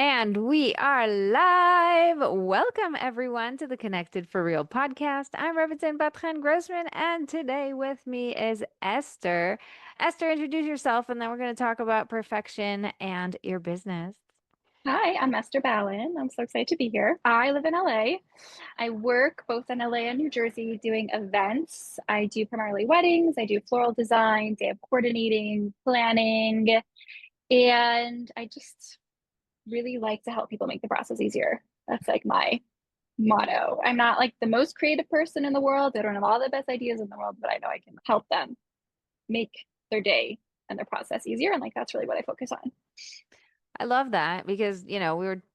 And we are live. Welcome, everyone, to the Connected for Real podcast. I'm Rebbetzin Bat-Chen Grossman, and today with me is Esther. Esther, introduce yourself, and then we're going to talk about perfection and your business. Hi, I'm Esther Ballen. I'm so excited to be here. I live in LA. I work both in LA and New Jersey doing events. I do primarily weddings, I do floral design, day of coordinating, planning, and I just really like to help people make the process easier. That's like my motto. I'm not like the most creative person in the world. I don't have all the best ideas in the world, but I know I can help them make their day and their process easier. And like that's really what I focus on. I love that because,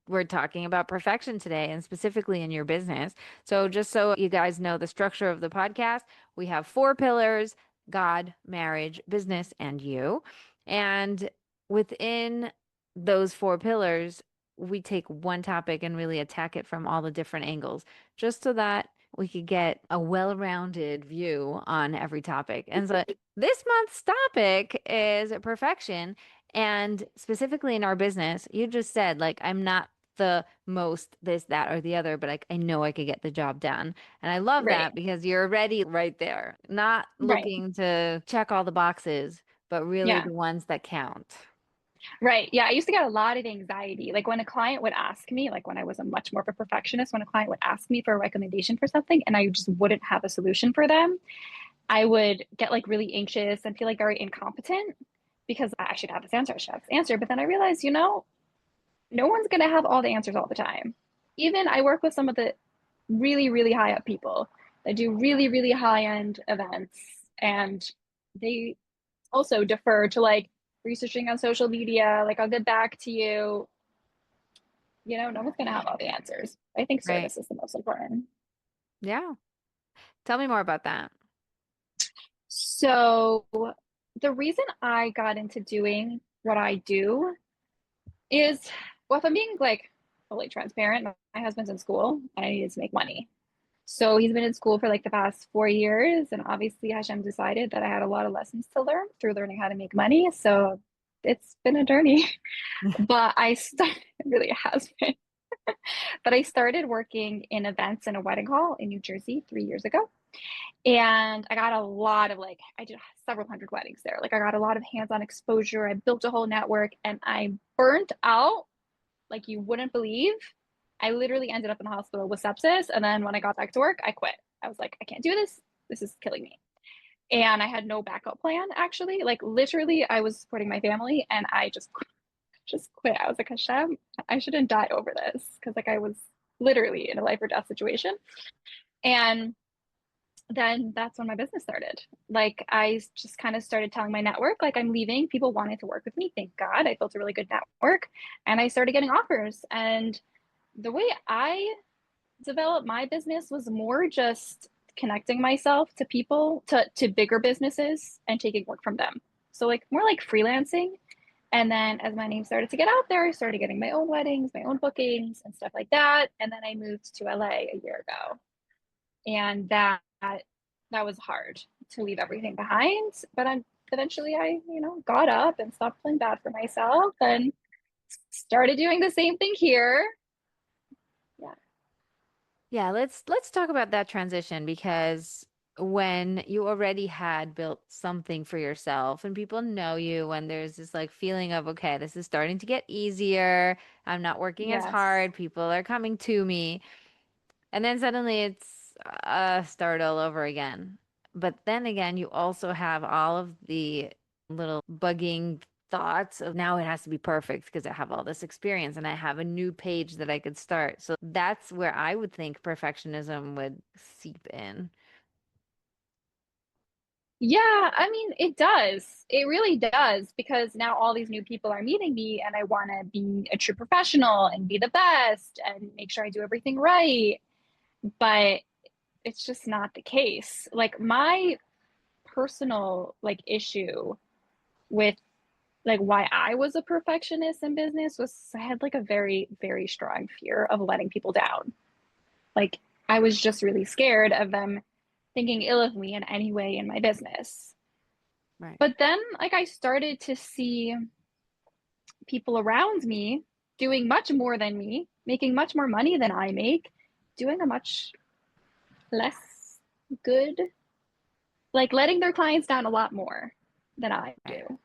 we're talking about perfection today and specifically in your business. So just so you guys know the structure of the podcast, we have four pillars: God, marriage, business, and you. And within those four pillars, we take one topic and really attack it from all the different angles, just so that we could get a well-rounded view on every topic. And so this month's topic is perfection. And specifically in our business, you just said, like, I'm not the most this, that, or the other, but like, I know I could get the job done. And I love Right. that because you're already right there, not Right. looking to check all the boxes, but really Yeah. the ones that count. Right. Yeah. I used to get a lot of anxiety. Like when a client would ask me, like when I was a much more of a perfectionist, when a client would ask me for a recommendation for something and I just wouldn't have a solution for them, I would get like really anxious and feel like very incompetent because I should have this answer. I should have this answer. But then I realized, no one's going to have all the answers all the time. Even I work with some of the really, really high up people that do really, really high end events and they also defer to like researching on social media, like I'll get back to you. No one's going to have all the answers. I think Right. service is the most important. Yeah. Tell me more about that. So, the reason I got into doing what I do is, well, if I'm being like fully transparent, my husband's in school and I needed to make money. So he's been in school for like the past 4 years, and obviously Hashem decided that I had a lot of lessons to learn through learning how to make money. So it's been a journey, but I started, it really has been. But I started working in events in a wedding hall in New Jersey 3 years ago. And I got a lot of like, I did several hundred weddings there. Like, I got a lot of hands on exposure. I built a whole network and I burnt out like you wouldn't believe. I literally ended up in the hospital with sepsis. And then when I got back to work, I quit. I was like, I can't do this. This is killing me. And I had no backup plan actually. Like, literally, I was supporting my family and I just quit. I was like, Hashem, I shouldn't die over this because like I was literally in a life or death situation. And then that's when my business started. Like I just kind of started telling my network, like I'm leaving. People wanted to work with me. Thank God. I built a really good network and I started getting offers. And the way I developed my business was more just connecting myself to people, to bigger businesses and taking work from them. So like more like freelancing. And then as my name started to get out there, I started getting my own weddings, my own bookings and stuff like that. And then I moved to LA a year ago. And that was hard to leave everything behind. But I eventually got up and stopped feeling bad for myself and started doing the same thing here. Yeah. Yeah, let's talk about that transition because when you already had built something for yourself and people know you and there's this like feeling of, okay, this is starting to get easier. I'm not working as Yes. hard. People are coming to me. And then suddenly it's start all over again. But then again, you also have all of the little bugging thoughts of now it has to be perfect because I have all this experience and I have a new page that I could start. So that's where I would think perfectionism would seep in. Yeah, I mean, it does. It really does because now all these new people are meeting me and I want to be a true professional and be the best and make sure I do everything right. But it's just not the case. Like my personal like issue with like why I was a perfectionist in business was I had like a very, very strong fear of letting people down. Like I was just really scared of them thinking ill of me in any way in my business. Right. But then like I started to see people around me doing much more than me, making much more money than I make, doing a much less good, like letting their clients down a lot more than I Right. do.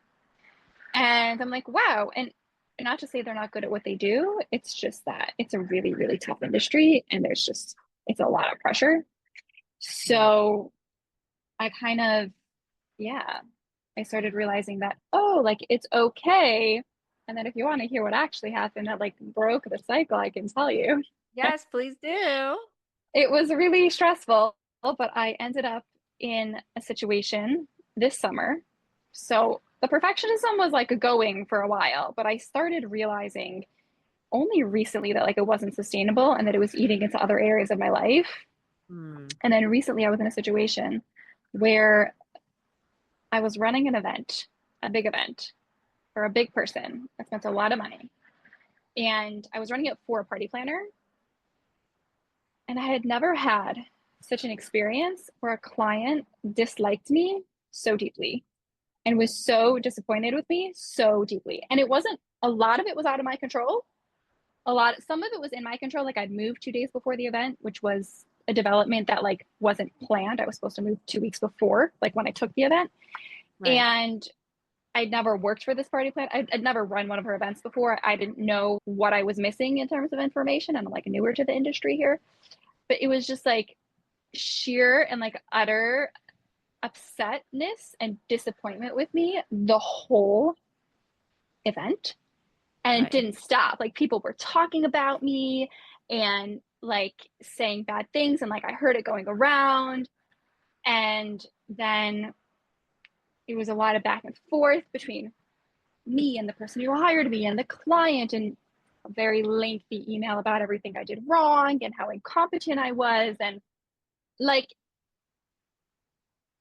And I'm like, wow. And not to say they're not good at what they do, it's just that it's a really, really tough industry and it's a lot of pressure. Right. So I kind of, yeah, I started realizing that, oh, like it's okay. And then if you want to hear what actually happened that like broke the cycle, I can tell you. Yes, please do. It was really stressful, but I ended up in a situation this summer. So the perfectionism was like going for a while, but I started realizing only recently that like it wasn't sustainable and that it was eating into other areas of my life. Hmm. And then recently I was in a situation where I was running an event, a big event for a big person. I spent a lot of money. And I was running it for a party planner. And I had never had such an experience where a client disliked me so deeply and was so disappointed with me so deeply. And it wasn't, a lot of it was out of my control. Some of it was in my control. Like I'd moved 2 days before the event, which was a development that like wasn't planned. I was supposed to move 2 weeks before, like when I took the event. Right. And I'd never worked for this party plan. I'd never run one of her events before. I didn't know what I was missing in terms of information. And I'm like newer to the industry here. But it was just like sheer and like utter upsetness and disappointment with me the whole event. And it Right. didn't stop. Like people were talking about me and like saying bad things. And like I heard it going around. And then it was a lot of back and forth between me and the person who hired me and the client, and a very lengthy email about everything I did wrong and how incompetent I was. And like,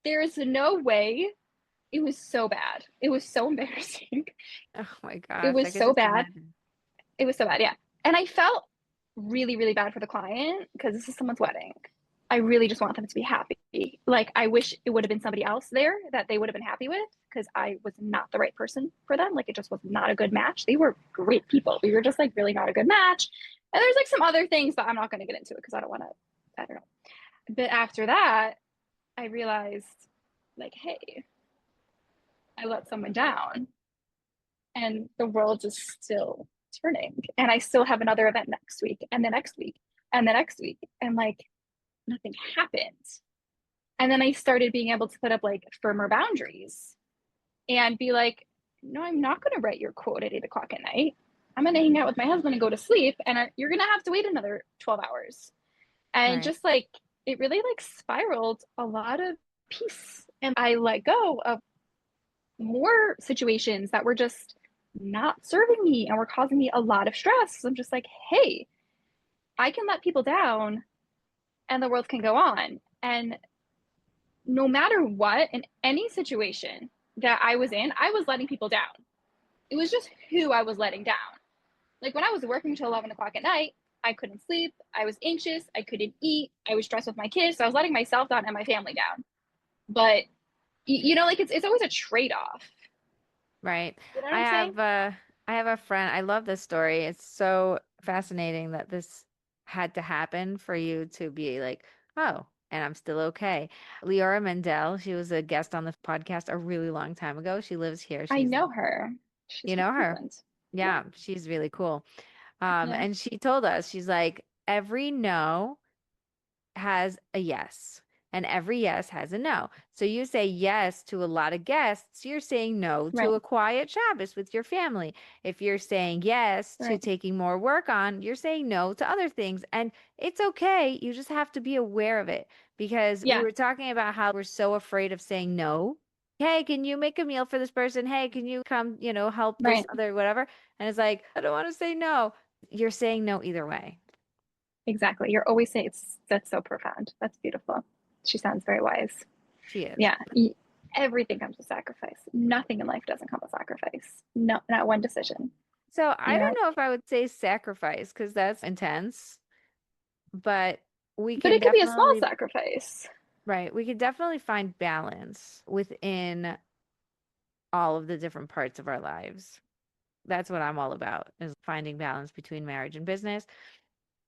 there is no way. It was so bad. It was so embarrassing. Oh my It gosh, I was could so just bad. imagine. It was so bad. Yeah. And I felt really, really bad for the client because this is someone's wedding. I really just want them to be happy. Like, I wish it would have been somebody else there that they would have been happy with because I was not the right person for them. Like, it just was not a good match. They were great people. We were just like really not a good match. And there's like some other things, but I'm not going to get into it because I don't want to, I don't know. But after that, I realized, like, hey, I let someone down and the world is still turning. And I still have another event next week and the next week and the next week. And like nothing happened. And then I started being able to put up like firmer boundaries and be like, no, I'm not going to write your quote at 8 o'clock at night. I'm going to hang out with my husband and go to sleep. And you're going to have to wait another 12 hours. And Right. just like, it really like spiraled a lot of peace. And I let go of more situations that were just not serving me and were causing me a lot of stress. So I'm just like, hey, I can let people down and the world can go on. And no matter what, in any situation that I was in, I was letting people down. It was just who I was letting down. Like when I was working till 11 o'clock at night, I couldn't sleep. I was anxious. I couldn't eat. I was stressed with my kids. So I was letting myself down and my family down. But, like it's always a trade off. Right. You know what I I'm saying? have I have a friend. I love this story. It's so fascinating that this had to happen for you to be like, oh, and I'm still okay. Leora Mendel, she was a guest on the podcast a really long time ago. She lives here. I She's know her. She's you from know her. Cleveland. Yeah. Yeah, she's really cool. Yeah. And she told us, she's like, every no has a yes, and every yes has a no. So you say yes to a lot of guests, you're saying no to Right. a quiet Shabbos with your family. If you're saying yes to Right. taking more work on, you're saying no to other things. And it's okay. You just have to be aware of it because we Yeah. were talking about how we're so afraid of saying no. Hey, can you make a meal for this person? Hey, can you come, help this Right. other whatever? And it's like, I don't want to say no. You're saying no either way. Exactly. You're always saying that's so profound. That's beautiful. She sounds very wise. She is. Yeah. Everything comes with sacrifice. Nothing in life doesn't come with sacrifice. No, not one decision. So You I don't know, know if I would say sacrifice because that's intense, but we but can it could be a small definitely, sacrifice. right, we could definitely find balance within all of the different parts of our lives. that's what I'm all about, is finding balance between marriage and business.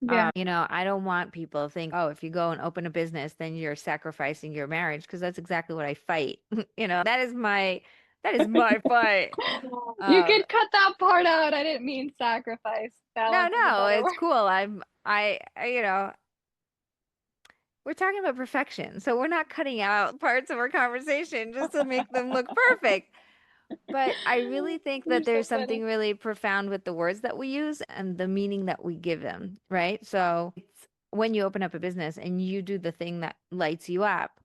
Yeah. I don't want people to think, oh, if you go and open a business, then you're sacrificing your marriage, because that's exactly what I fight. That is my fight. You Um, could cut that part out. I didn't mean sacrifice. no, Balance is a no, better it's word. cool. We're talking about perfection, so we're not cutting out parts of our conversation just to make them look perfect. But I really think You're that so there's something funny. really profound with the words that we use and the meaning that we give them, right? So it's when you open up a business and you do the thing that lights you up,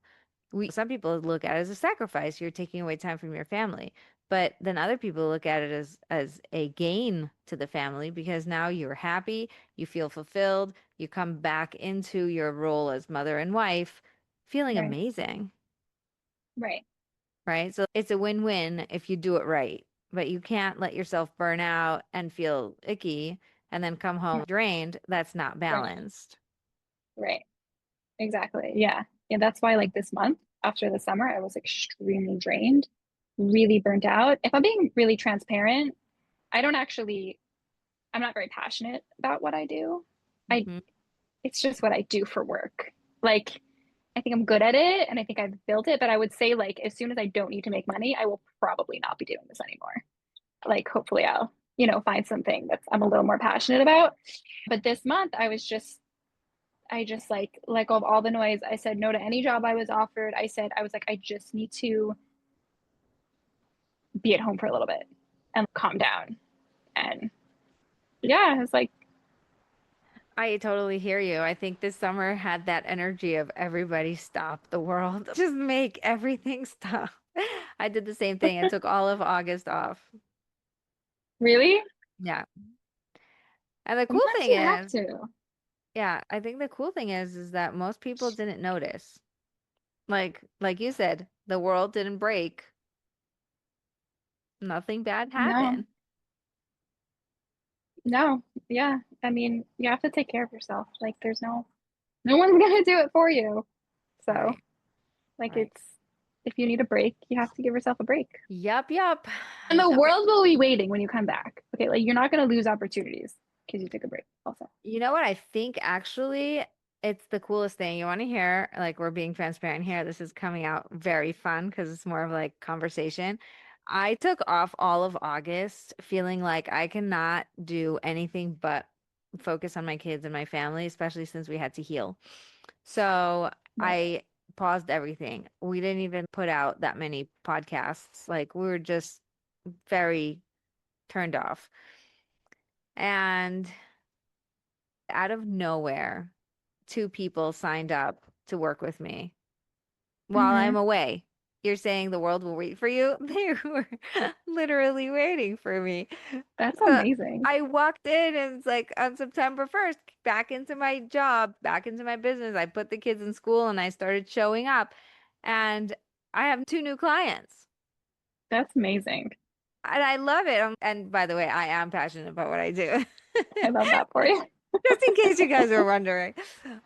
some people look at it as a sacrifice. You're taking away time from your family. But then other people look at it as a gain to the family, because now you're happy, you feel fulfilled, you come back into your role as mother and wife feeling Right. amazing. Right. Right? So it's a win-win if you do it right, but you can't let yourself burn out and feel icky and then come home drained. That's not Right. balanced. Right. Exactly. Yeah. Yeah. That's why, like, this month after the summer, I was extremely drained, really burnt out. If I'm being really transparent, I don't actually, I'm not very passionate about what I do. I, Mhm. it's just what I do for work. Like, I think I'm good at it and I think I've built it, but I would say, like, as soon as I don't need to make money, I will probably not be doing this anymore. Like, hopefully I'll, find something that's I'm a little more passionate about. But this month I just like let go of all the noise. I said no to any job I was offered. I was like, I just need to be at home for a little bit and calm down. And yeah, it's like, I totally hear you. I think this summer had that energy of everybody stop the world. Just make everything stop. I did the same thing. I took all of August off. really? Yeah. And the cool Sometimes thing you have is, to. yeah, I think the cool thing is that most people didn't notice. Like you said, the world didn't break. Nothing bad No, happened. no, yeah. I mean, you have to take care of yourself. Like, there's no one's gonna do it for you. So, Right. like, Right. it's if you need a break, you have to give yourself a break. Yup, yup. And the Okay. world will be waiting when you come back. Okay, like you're not gonna lose opportunities because you took a break also. You know what? I think actually it's the coolest thing. You want to hear, like, we're being transparent here. This is coming out very fun because it's more of like conversation. I took off all of August feeling like I cannot do anything but focus on my kids and my family, especially since we had to heal. So Right. I paused everything. We didn't even put out that many podcasts. Like, we were just very turned off. And out of nowhere, two people signed up to work with me while I'm Mm-hmm. away. You're saying the world will wait for you? They were literally waiting for me. That's So amazing. I walked in and it's like on September 1st, back into my job, back into my business. I put the kids in school and I started showing up. And I have two new clients. That's amazing. And I love it. And by the way, I am passionate about what I do. I love that for you. Just in case you guys are wondering.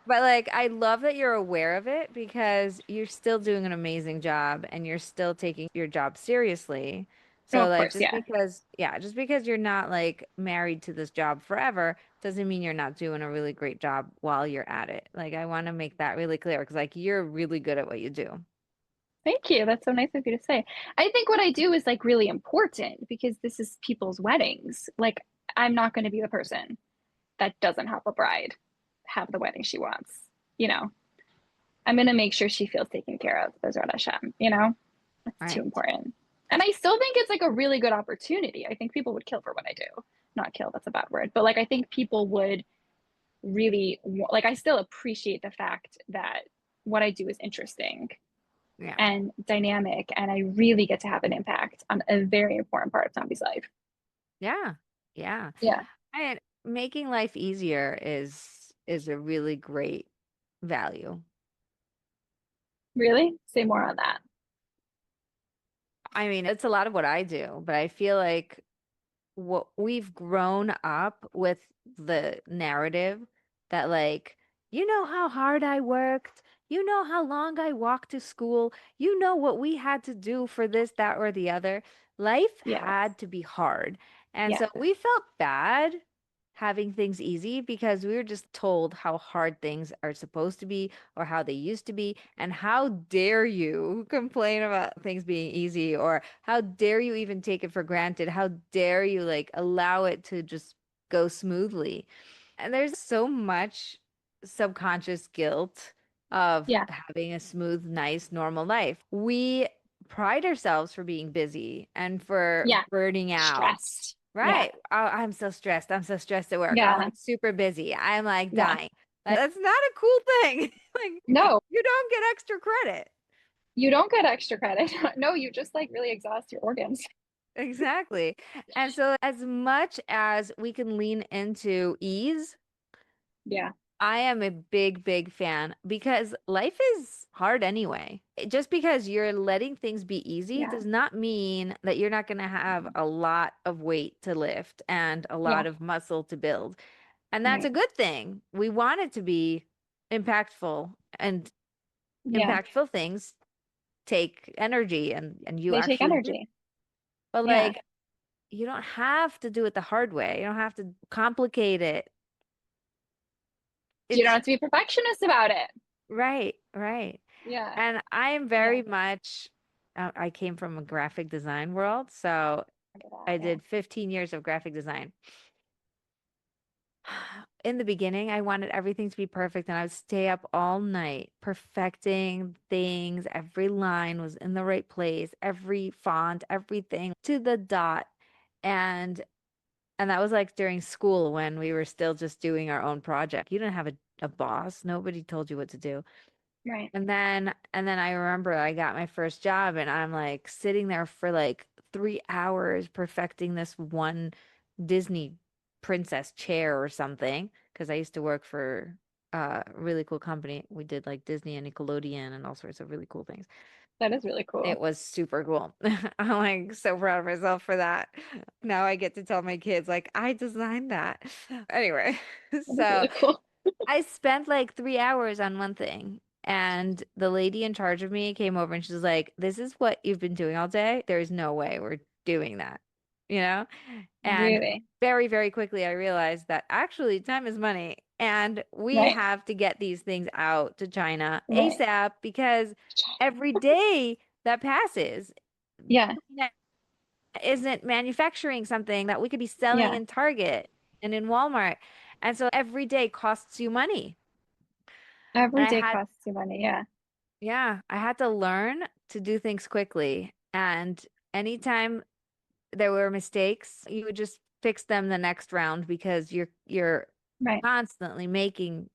But like, I love that you're aware of it, because you're still doing an amazing job and you're still taking your job seriously. Oh, So of like, course, just yeah. because, yeah, just because you're not like married to this job forever doesn't mean you're not doing a really great job while you're at it. Like, I want to make that really clear, because like, you're really good at what you do. Thank you. That's so nice of you to say. I think what I do is like really important because this is people's weddings. Like, I'm not going to be the person that doesn't help a bride have the wedding she wants. You know, I'm going to make sure she feels taken care of. Bezrat Hashem, that's too Right. important. And I still think it's like a really good opportunity. I think people would kill for what I do. Not kill, that's a bad word. But like, I think people would really, like, I still appreciate the fact that what I do is interesting Yeah. and dynamic, and I really get to have an impact on a very important part of somebody's life. Yeah. Yeah. Yeah. And making life easier is a really great value. Really? Say more on that. I mean, it's a lot of what I do, but I feel like what we've grown up with, the narrative that, like, you know how hard I worked, you know how long I walked to school, you know what we had to do for this, that, or the other. Life Yes. had to be hard. And Yeah. so we felt bad having things easy because we were just told how hard things are supposed to be or how they used to be. And how dare you complain about things being easy, or how dare you even take it for granted? How dare you like allow it to just go smoothly? And there's so much subconscious guilt of Yeah. having a smooth, nice, normal life. We pride ourselves for being busy and for Yeah. burning out. Stressed. Yeah. Right. Oh, I'm so stressed. I'm so stressed at work. Oh, Yeah. I'm super busy. I'm like Yeah. dying. Like, that's not a cool thing. Like, No, you don't get extra credit. you don't get extra credit. No, you just like really exhaust your organs. Exactly. And so, as much as we can lean into ease, Yeah. I am a big, big fan because life is hard anyway. Just because you're letting things be easy Yeah. does not mean that you're not going to have a lot of weight to lift and a Yeah. lot of muscle to build. And that's a Right. good thing. We want it to be impactful, and Yeah. impactful things take energy, and you They take actually do. energy. But Yeah. like, you don't have to do it the hard way. You don't have to complicate it. You don't It's have to be a perfectionist about it. right, right. Yeah. And I am Yeah. very much, I came from a graphic design world. So Under that. I Yeah. did 15 years of graphic design. In the beginning, I wanted everything to be perfect, and I would stay up all night perfecting things. Every line was in the right place, every font, everything to the dot. And that was like during school when we were still just doing our own project. You didn't have a boss. Nobody told you what to do. Right. And then I remember I got my first job, and I'm like sitting there for like 3 hours perfecting this one Disney princess chair or something, because I used to work for a really cool company. We did like Disney and Nickelodeon and all sorts of really cool things. That is really It cool. was super cool. I'm like so proud of myself for that. Now I get to tell my kids like I designed that. Anyway, That is so really cool. I spent like 3 hours on one thing, and the lady in charge of me came over and she's like, "This is what you've been doing all day. There's no way we're doing that." You know? And Really. very, very quickly I realized that actually time is money, and we Right. have to get these things out to China Right. ASAP, because every day that passes, Yeah. China isn't manufacturing something that we could be selling Yeah. in Target and in Walmart. And so every day costs you money. And Every I day had, costs you money. Yeah. yeah, I had to learn to do things quickly. And anytime there were mistakes, you would just fix them the next round, because you're Right. constantly making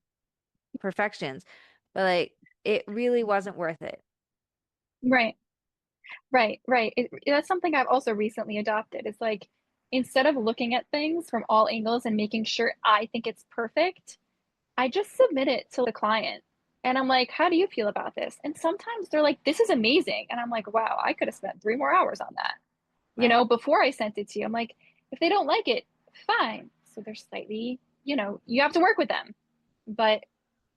perfections. But like, it really wasn't worth it. Right. Right. Right. That's something I've also recently adopted. It's like instead of looking at things from all angles and making sure I think it's perfect, I just submit it to the client. And I'm like, how do you feel about this? And sometimes they're like, this is amazing. And I'm like, wow, I could have spent 3 more hours on that. Right. Before I sent it to you. I'm like, if they don't like it, fine. So they're slightly, you have to work with them. But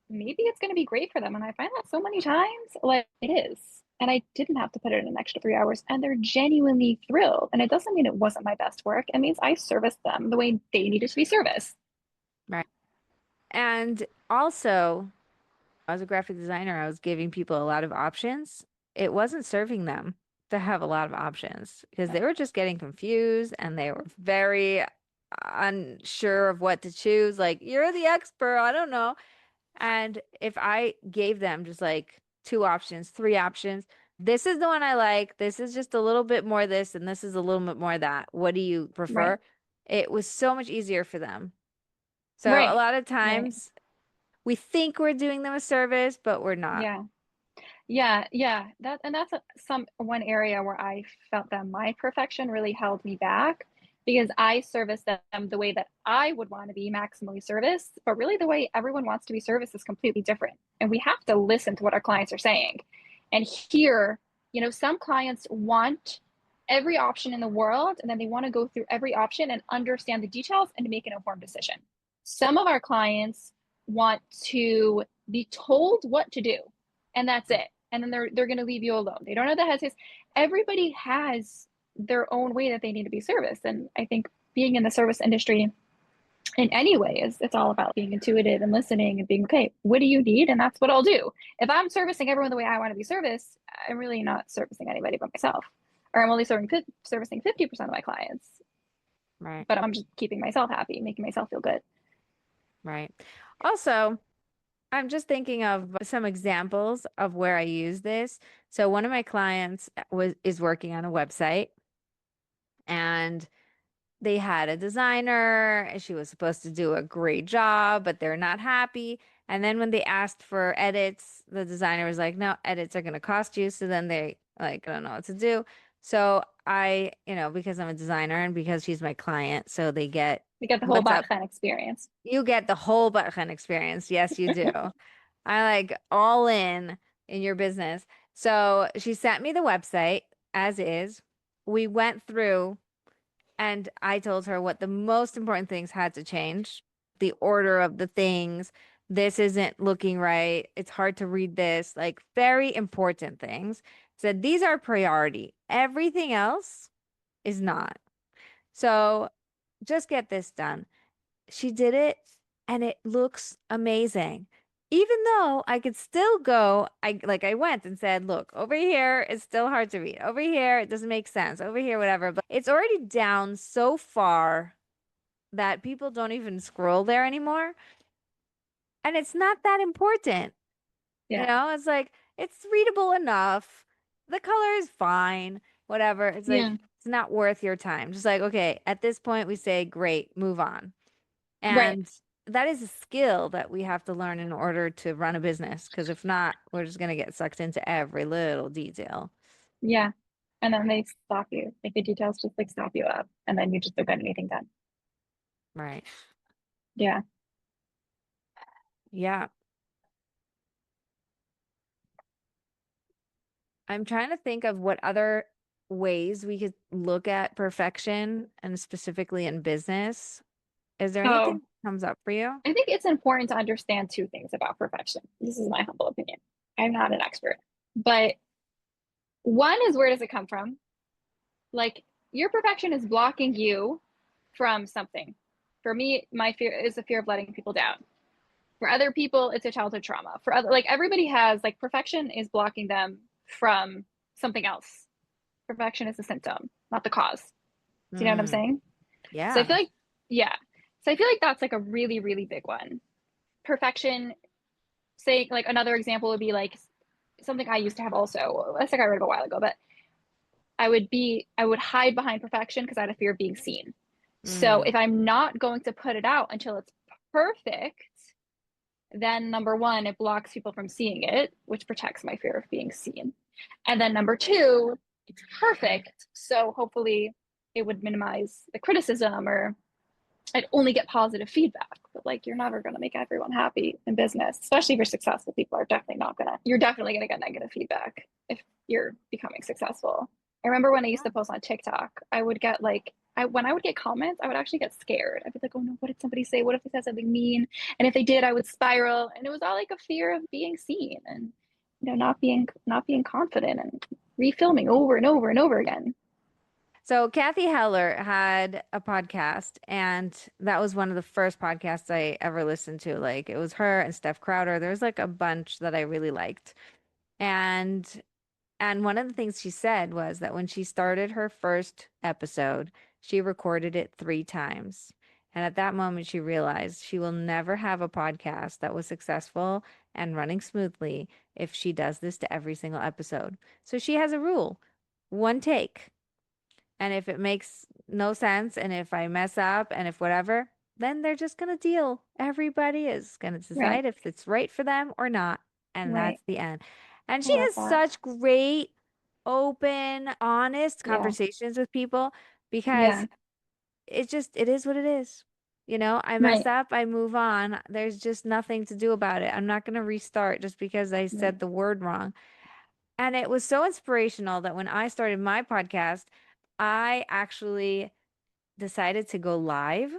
maybe it's going to be great for them. And I find that so many times, like it is. And I didn't have to put in an extra 3 hours, and they're genuinely thrilled. And it doesn't mean it wasn't my best work. It means I serviced them the way they needed to be serviced. Right. And also, as a graphic designer, I was giving people a lot of options. It wasn't serving them to have a lot of options, because they were just getting confused and they were very unsure of what to choose. Like, you're the expert, I don't know. And if I gave them just like two options, three options, this is the one I like, this is just a little bit more this, and this is a little bit more that. What do you Right. prefer? It was so much easier for them. So a Right. lot of Right. times we think we're doing them a service, but we're not. Yeah. Yeah, yeah. That's one area where I felt that my perfection really held me back because I serviced them the way that I would want to be maximally serviced, but really the way everyone wants to be serviced is completely different. And we have to listen to what our clients are saying. And here, some clients want every option in the world, and then they want to go through every option and understand the details and to make an informed decision. Some of our clients want to be told what to do, and that's it, and then they're going to leave you alone. They don't know the headspace. Everybody has their own way that they need to be serviced, and I think being in the service industry in any way is it's all about being intuitive and listening and being okay, what do you need? And that's what I'll do. If I'm servicing everyone the way I want to be serviced, I'm really not servicing anybody but myself. Or I'm only servicing 50% of my clients, Right. but I'm just keeping myself happy, making myself feel good. Right. Also, I'm just thinking of some examples of where I use this. So one of my clients is working on a website, and they had a designer and she was supposed to do a great job, but they're not happy. And then when they asked for edits, the designer was like, no, edits are going to cost you. So then they like, I don't know what to do. So I, because I'm a designer and because she's my client, so they get We get the whole what's up. Bat-Chen experience. You get the whole Bat-Chen experience. Yes, you do. I like all in your business. So she sent me the website as is. We went through and I told her what the most important things had to change, the order of the things. This isn't looking right. It's hard to read this, like very important things. Said these are priority. Everything else is not. So just get this done. She did it and it looks amazing. Even though I could still go, I went and said, look, over here it's still hard to read. Over here it doesn't make sense. Over here, whatever. But it's already down so far that people don't even scroll there anymore. And it's not that important. Yeah. It's like it's readable enough. The color is fine, whatever. It's like Yeah. it's not worth your time. Just like, okay, at this point we say, great, move on. Right. And that is a skill that we have to learn in order to run a business. Because if not, we're just going to get sucked into every little detail. Yeah. And then they stop you. Like the details just like stop you up. And then you just don't get anything done. Right. Yeah. Yeah. I'm trying to think of what other ways we could look at perfection and specifically in business. Is there anything So that comes up for you? I think it's important to understand two things about perfection. This is my humble opinion. I'm not an expert, but one is, where does it come from? Like, your perfection is blocking you from something. For me, my fear is the fear of letting people down. For other people, it's a childhood trauma. For other, like, everybody has, like, perfection is blocking them from something else. Perfection is the symptom, not the cause. Do you know what I'm Mm, saying? So I yeah. feel like, yeah. So I feel like that's like a really, really big one. Perfection, say, like, another example would be like something I used to have also. That's like I read a while ago, but I would hide behind perfection because I had a fear of being seen. So Mm, if I'm not going to put it out until it's perfect, then number one, it blocks people from seeing it, which protects my fear of being seen. And then number two, it's perfect. So hopefully it would minimize the criticism, or I'd only get positive feedback. But like, you're never going to make everyone happy in business, especially if you're successful. People are definitely not going to, you're definitely going to get negative feedback if you're becoming successful. I remember when I used to post on TikTok, I would get like, when I would get comments, I would actually get scared. I'd be like, oh no, what did somebody say? What if they said something mean? And if they did, I would spiral. And it was all like a fear of being seen and, not being confident and refilming over and over and over again. So Kathy Heller had a podcast, and that was one of the first podcasts I ever listened to. Like it was her and Steph Crowder. There's like a bunch that I really liked. And one of the things she said was that when she started her first episode, she recorded it 3 times. And at that moment, she realized she will never have a podcast that was successful and running smoothly if she does this to every single episode. So she has a rule, one take. And if it makes no sense, and if I mess up, and if whatever, then they're just going to deal. Everybody is going to Right. decide if it's right for them or not. And Right. that's the end. And I she love has that. such great, open, honest Yeah. conversations with people because Yeah. it is what it is. I mess Right. up, I move on. There's just nothing to do about it. I'm not going to restart just because I Right. said the word wrong. And it was so inspirational that when I started my podcast, I actually decided to go live.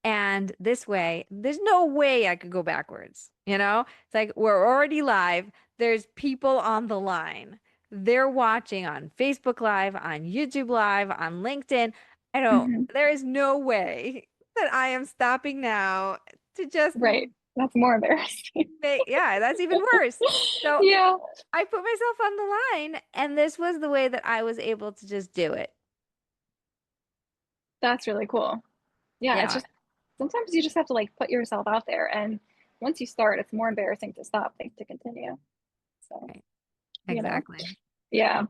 And this way, there's no way I could go backwards. It's like we're already live. There's people on the line. They're watching on Facebook Live, on YouTube Live, on LinkedIn. Hmm. there is no way that I am stopping now to just Right. That's more embarrassing. yeah, that's even worse. So Yeah, I put myself on the line, and this was the way that I was able to just do it. that's really cool. Yeah, it's Yeah, just sometimes you just have to like put yourself out there, and once you start, it's more embarrassing to stop than to continue. So, right. you know, Exactly. yeah.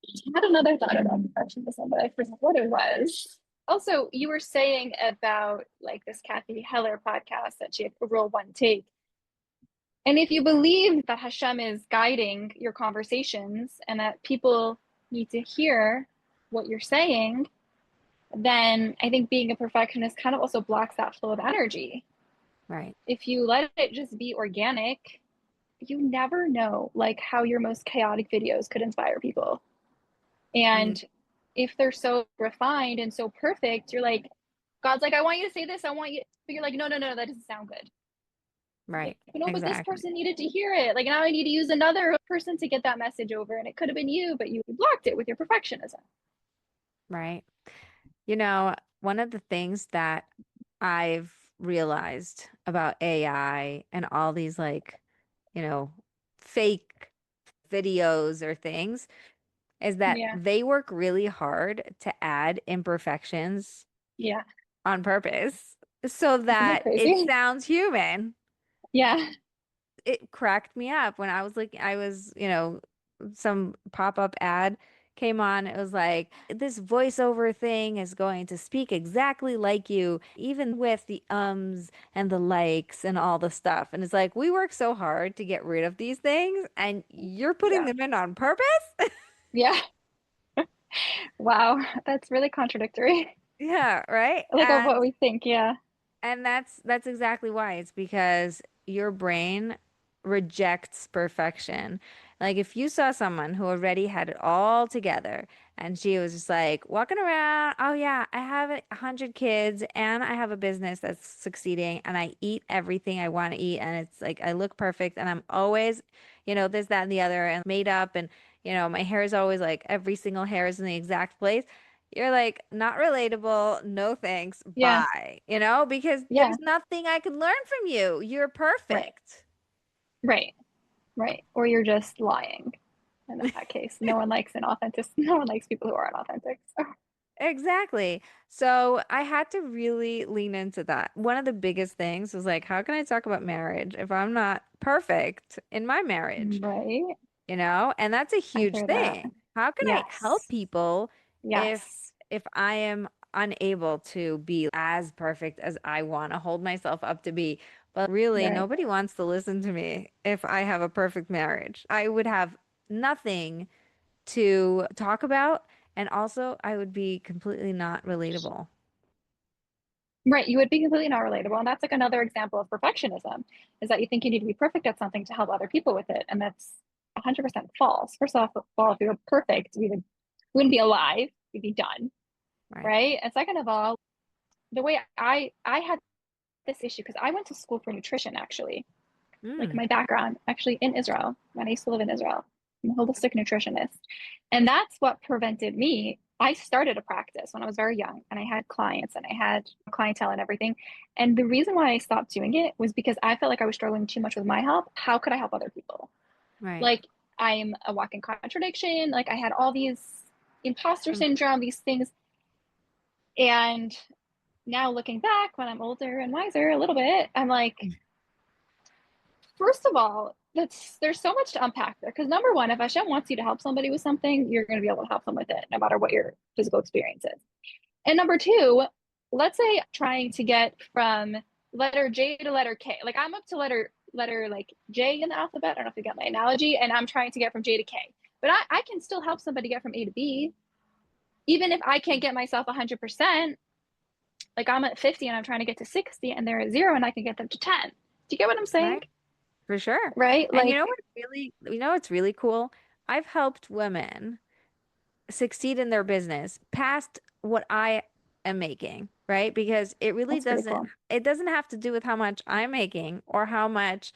I had another thought about perfectionism, but I forgot what it was. Also, you were saying about like this Kathy Heller podcast that she had a rule one take. And if you believe that Hashem is guiding your conversations and that people need to hear what you're saying, then I think being a perfectionist kind of also blocks that flow of energy. Right. If you let it just be organic, you never know like how your most chaotic videos could inspire people. Mm, And if they're so refined and so perfect, you're like, God's like, I want you to say this, I want you, but you're like, no, no, no, that doesn't sound good. Like, right. no, but this Exactly. person needed to hear it. Like now I need to use another person to get that message over. And it could have been you, but you blocked it with your perfectionism. Right. One of the things that I've realized about AI and all these like, you know, fake videos or things is that Yeah. they work really hard to add imperfections Yeah. on purpose so Isn't that that it crazy? sounds human. Yeah. It cracked me up when some pop-up ad came on. It was like, this voiceover thing is going to speak exactly like you, even with the ums and the likes and all the stuff. And it's like, we work so hard to get rid of these things, and you're putting Yeah. them in on purpose? Yeah. Wow. That's really contradictory. Yeah, right. Like of what we think. Yeah. And that's exactly why. It's because your brain rejects perfection. Like if you saw someone who already had it all together and she was just like walking around, oh yeah, I have 100 kids and I have a business that's succeeding and I eat everything I want to eat and it's like I look perfect and I'm always, this, that, and the other and made up and my hair is always like every single hair is in the exact place. You're like, not relatable. No thanks. Yeah. Bye. Because Yeah. there's nothing I could learn from you. You're Right. perfect. Right. Right. Or you're just lying. In that case, no one likes no one likes people who are inauthentic. So, Exactly. So I had to really lean into that. One of the biggest things was like, how can I talk about marriage if I'm not perfect in my marriage? right. And that's a I huge hear that. thing. How can I help Yes. people if Yes. if I am unable to be as perfect as I want to hold myself up to be? But really, Right. nobody wants to listen to me if I have a perfect marriage. I would have nothing to talk about, and also I would be completely not relatable. Right. You would be completely not relatable. And that's like another example of perfectionism is that you think you need to be perfect at something to help other people with it. And that's 100% false. First off, all, if we were perfect, we wouldn't be alive. We'd be done. Right. Right. And second of all, the way I had this issue because I went to school for nutrition actually. Like Mm, my background actually in Israel when I used to live in Israel. I'm a holistic nutritionist. And that's what prevented me. I started a practice when I was very young and I had clients and I had clientele and everything. And the reason why I stopped doing it was because I felt like I was struggling too much with my health. How could I help other people? right. Like I'm a walking contradiction. Like I had all these imposter Mm, syndrome, these things. And now looking back when I'm older and wiser a little bit, I'm like, first of all, there's so much to unpack there. Because number one, if Hashem wants you to help somebody with something, you're going to be able to help them with it, no matter what your physical experience is. And number two, let's say trying to get from letter J to letter K. Like I'm up to letter like J in the alphabet. I don't know if you get my analogy, and I'm trying to get from J to K. But I can still help somebody get from A to B, even if I can't get myself 100%. Like I'm at 50 and I'm trying to get to 60, and they're at 0, and I can get them to 10. Do you get what I'm saying? right. For sure. Right? And Like, what's really cool? I've helped women succeed in their business past what I am making, right? Because that's pretty cool. it doesn't have to do with how much I'm making or how much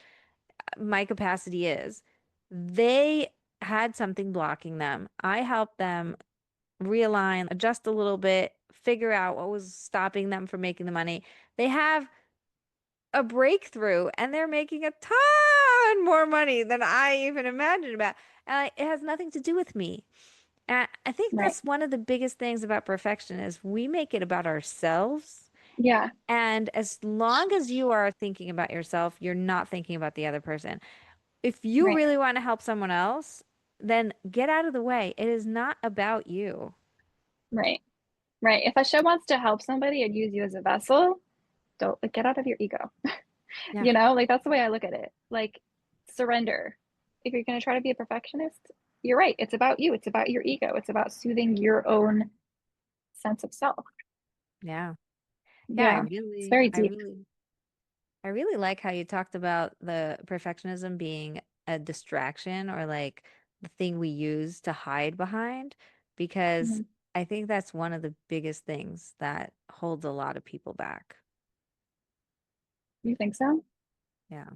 my capacity is. They had something blocking them. I helped them realign, adjust a little bit, figure out what was stopping them from making the money. They have a breakthrough and they're making a ton more money than I even imagined about. And it has nothing to do with me. And I think Right. that's one of the biggest things about perfection is we make it about ourselves. Yeah. And as long as you are thinking about yourself, you're not thinking about the other person. If you Right. really want to help someone else, then get out of the way. It is not about you. Right. Right. If a show wants to help somebody and use you as a vessel, don't like, get out of your ego. Yeah. You know, like that's the way I look at it. Like surrender. If you're going to try to be a perfectionist, you're right. It's about you. It's about your ego. It's about soothing your own sense of self. Yeah. Yeah, Yeah. It's very deep. I really like how you talked about the perfectionism being a distraction or like the thing we use to hide behind, because Mhm. I think that's one of the biggest things that holds a lot of people back. You think so? Yeah.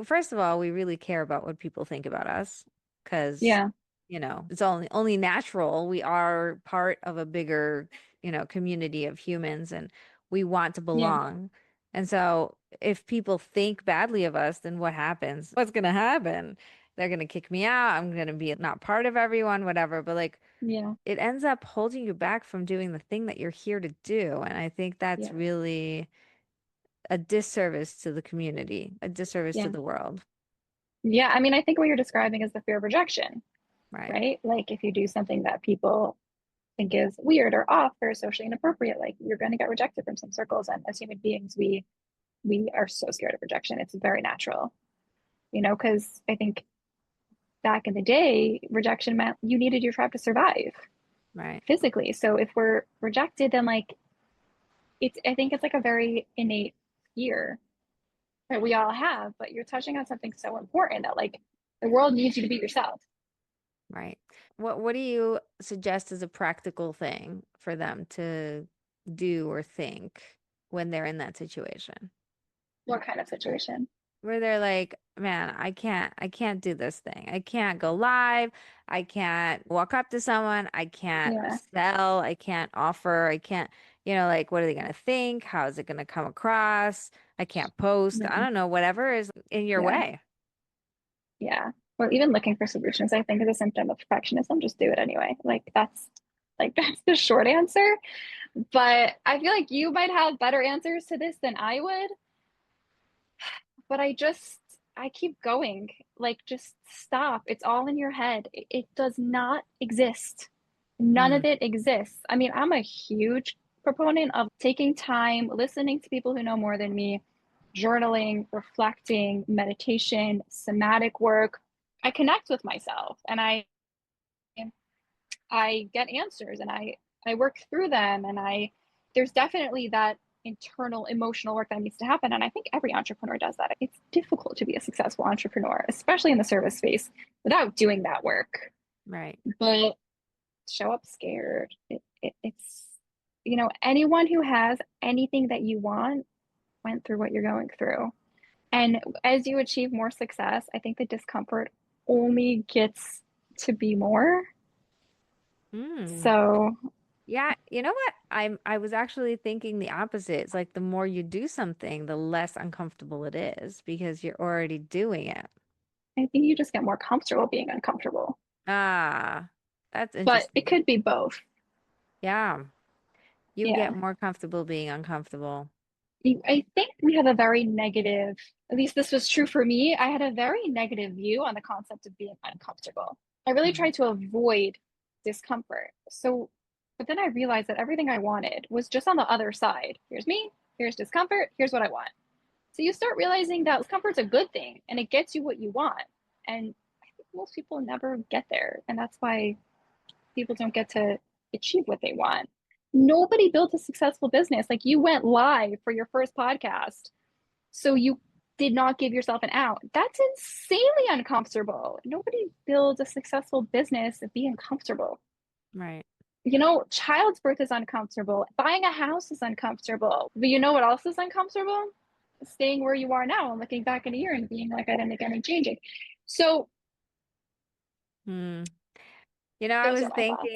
First of all, we really care about what people think about us because, Yeah. it's only natural. We are part of a bigger, community of humans and we want to Yeah. belong. And so if people think badly of us, then what happens? What's going to happen? They're going to kick me out. I'm going to be not part of everyone, whatever. But like Yeah. it ends up holding you back from doing the thing that you're here to do. And I think that's Yeah. really a disservice to the community, a disservice to Yeah. the world. Yeah. I mean, I think what you're describing is the fear of rejection, Right. right? Like if you do something that people think is weird or off or socially inappropriate, like you're going to get rejected from some circles. And as human beings, we are so scared of rejection. It's very natural, you know, because I think back in the day, rejection meant you needed your tribe to survive Right. physically. So if we're rejected, then like it's I think it's like a very innate fear that we all have, but you're touching on something so important that like the world needs you to be yourself. Right. What do you suggest as a practical thing for them to do or think when they're in that situation? What kind of situation? Where they're like, man, I can't do this thing. I can't go live. I can't walk up to someone. I can't Yeah. sell. I can't offer. I can't, like, what are they going to think? How is it going to come across? I can't post. I Mhm. don't know, whatever is in your Yeah. way. Yeah. Or even looking for solutions, I think is a symptom of perfectionism. Just do it anyway. That's the short answer. But I feel like you might have better answers to this than I would. But I keep going. Like just stop. It's all in your head. It does not exist. None Mm, of it exists. I mean, I'm a huge proponent of taking time, listening to people who know more than me, journaling, reflecting, meditation, somatic work. I connect with myself and I get answers and I work through them and I there's definitely that internal emotional work that needs to happen and I think every entrepreneur does that. It's difficult to be a successful entrepreneur, especially in the service space without doing that work. right. But show up scared. It's anyone who has anything that you want went through what you're going through. And as you achieve more success, I think the discomfort only gets to be more. Mm. So Yeah, you know what? I was actually thinking the opposite. It's like the more you do something, the less uncomfortable it is because you're already doing it. I think you just get more comfortable being uncomfortable. Ah, that's But it interesting. could be both. Yeah, you get Yeah. more comfortable being uncomfortable. I think we have a very negative, at least this was true for me. I had a very negative view on the concept of being uncomfortable. I really Mm. tried to avoid discomfort. So, but then I realized that everything I wanted was just on the other side. Here's me, here's discomfort, here's what I want. So you start realizing that discomfort's a good thing and it gets you what you want. And I think most people never get there. And that's why people don't get to achieve what they want. Nobody built a successful business. Like you went live for your first podcast. So you did not give yourself an out. That's insanely uncomfortable. Nobody builds a successful business of being comfortable. Right. Child's birth is uncomfortable. Buying a house is uncomfortable. But you know what else is uncomfortable? Staying where you are now and looking back in a year and being like, I didn't make any changing. So Hmm. I those was are my thoughts.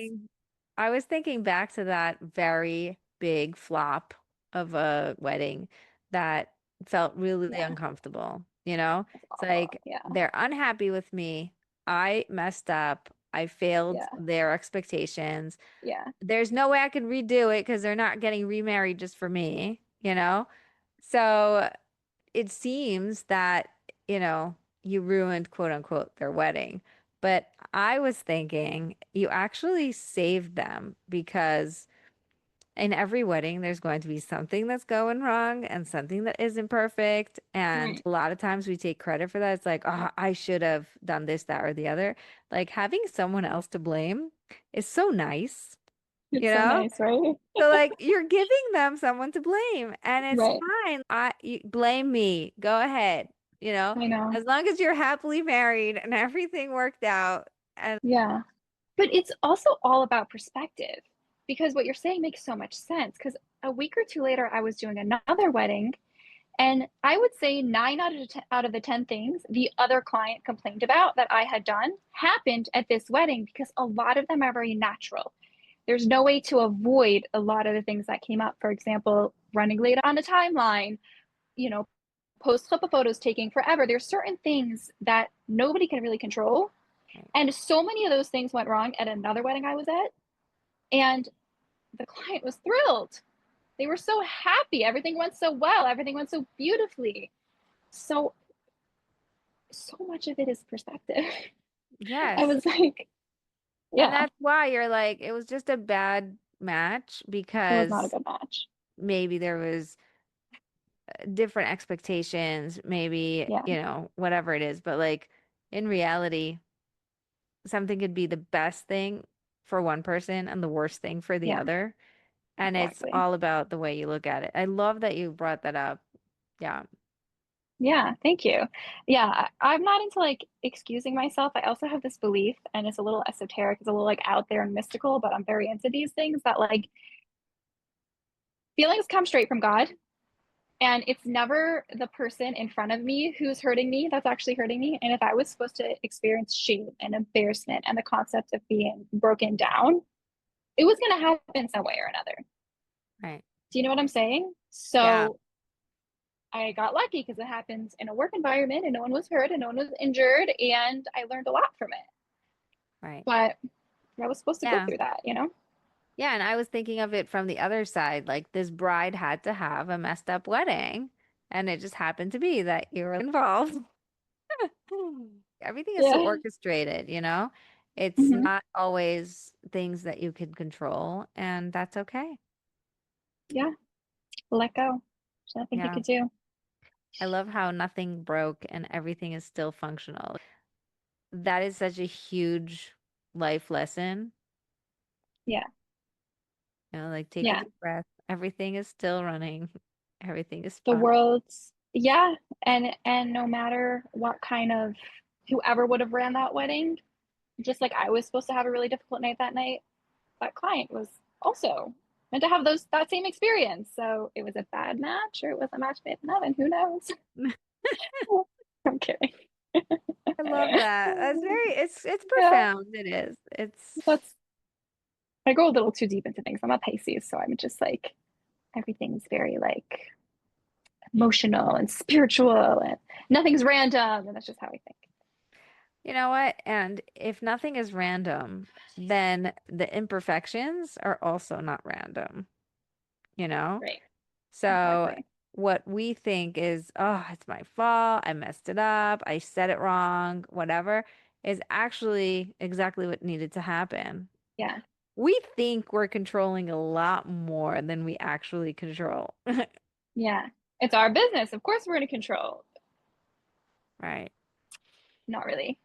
I was thinking back to that very big flop of a wedding that felt really Yeah, uncomfortable, you know? that's It's awful. like Yeah, they're unhappy with me. I messed up. I failed yeah, their expectations. yeah. There's no way I could redo it because they're not getting remarried just for me, you know? So it seems that, you ruined quote unquote their wedding. But I was thinking you actually saved them because in every wedding, there's going to be something that's going wrong and something that isn't perfect. And Right. a lot of times we take credit for that. It's like, oh, I should have done this, that, or the other. Like having someone else to blame is so nice, you It's so know? nice, right? So like you're giving them someone to blame and it's Right. fine. You blame me. Go ahead. I know. As long as you're happily married and everything worked out. And Yeah. But it's also all about perspective because what you're saying makes so much sense. Because a week or two later, I was doing another wedding, and I would say out of the 10 things the other client complained about that I had done happened at this wedding because a lot of them are very natural. There's no way to avoid a lot of the things that came up. For example, running late on a timeline, you know, post clip of photos taking forever. There's certain things that nobody can really control. And so many of those things went wrong at another wedding I was at. And the client was thrilled. They were so happy. Everything went so well. Everything went so beautifully. So, so much of it is perspective. I yes. was like, And yeah, that's why you're like, it was just a bad match it was not a because good match. maybe there was different expectations, maybe, Yeah, whatever it is. But like in reality, something could be the best thing for one person and the worst thing for the yeah, other. And it's exactly. all about the way you look at it. I love that you brought that up. Yeah. Yeah, thank you. Yeah, I'm not into like excusing myself. I also have this belief, and it's a little esoteric, it's a little like out there and mystical, but I'm very into these things that like feelings come straight from God. And it's never the person in front of me who's hurting me that's actually hurting me. And if I was supposed to experience shame and embarrassment and the concept of being broken down, it was going to happen some way or another. Right. Do you know what I'm saying? Yeah. So I got lucky because it happened in a work environment and no one was hurt and no one was injured. And I learned a lot from it. Right. But I was supposed to go Yeah. through that, you know? Yeah. And I was thinking of it from the other side. Like this bride had to have a messed up wedding. And it just happened to be that you were involved. Everything is so Yeah. orchestrated, you know? It's Mm-hmm. not always things that you can control, and that's okay. Yeah. Let go. There's nothing you Yeah. could do. I love how nothing broke and everything is still functional. That is such a huge life lesson. Yeah. Like take a Yeah. deep breath. Everything is still running. Everything is The fine. world's yeah, and no matter what kind of whoever would have ran that wedding, just like I was supposed to have a really difficult night that night, that client was also meant to have those that same experience. So it was a bad match or it was a match made in heaven. Who knows? I'm kidding. I love that. It's Yeah, profound. It is. It's that's I go a little too deep into things. I'm a Pisces, so I'm just like everything's very like emotional and spiritual and nothing's random and that's just how I think. You know what? And if nothing is random, then the imperfections are also not random, you know? Right. So Exactly. what we think is, oh, it's my fault. I messed it up. I said it wrong, whatever, is actually exactly what needed to happen. Yeah. We think we're controlling a lot more than we actually control. Yeah. It's our business. Of course we're in control. Right. Not really.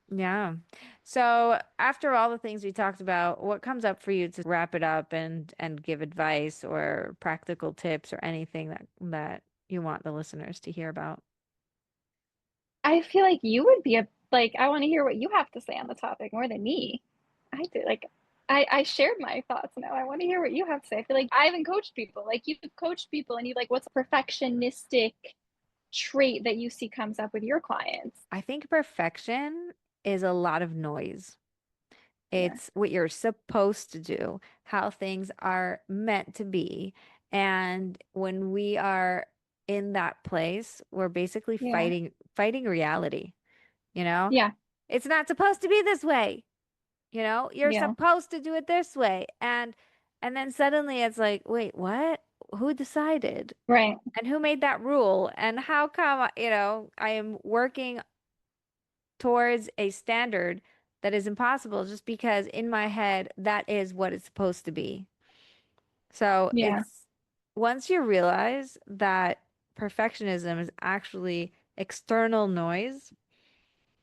Yeah. So after all the things we talked about, what comes up for you to wrap it up and give advice or practical tips or anything that you want the listeners to hear about? I feel like you would be a like I want to hear what you have to say on the topic more than me. I do like I shared my thoughts now. I want to hear what you have to say. I feel like I haven't coached people. Like you've coached people and you like what's a perfectionistic trait that you see comes up with your clients? I think perfection is a lot of noise. Yeah. It's what you're supposed to do, how things are meant to be. And when we are in that place, we're basically Yeah. fighting reality, you know? Yeah. It's not supposed to be this way. You're Yeah. supposed to do it this way. And then suddenly it's like, wait, what? Who decided? Right. And who made that rule? And how come, I am working towards a standard that is impossible just because in my head that is what it's supposed to be. So Yeah. it's once you realize that perfectionism is actually external noise,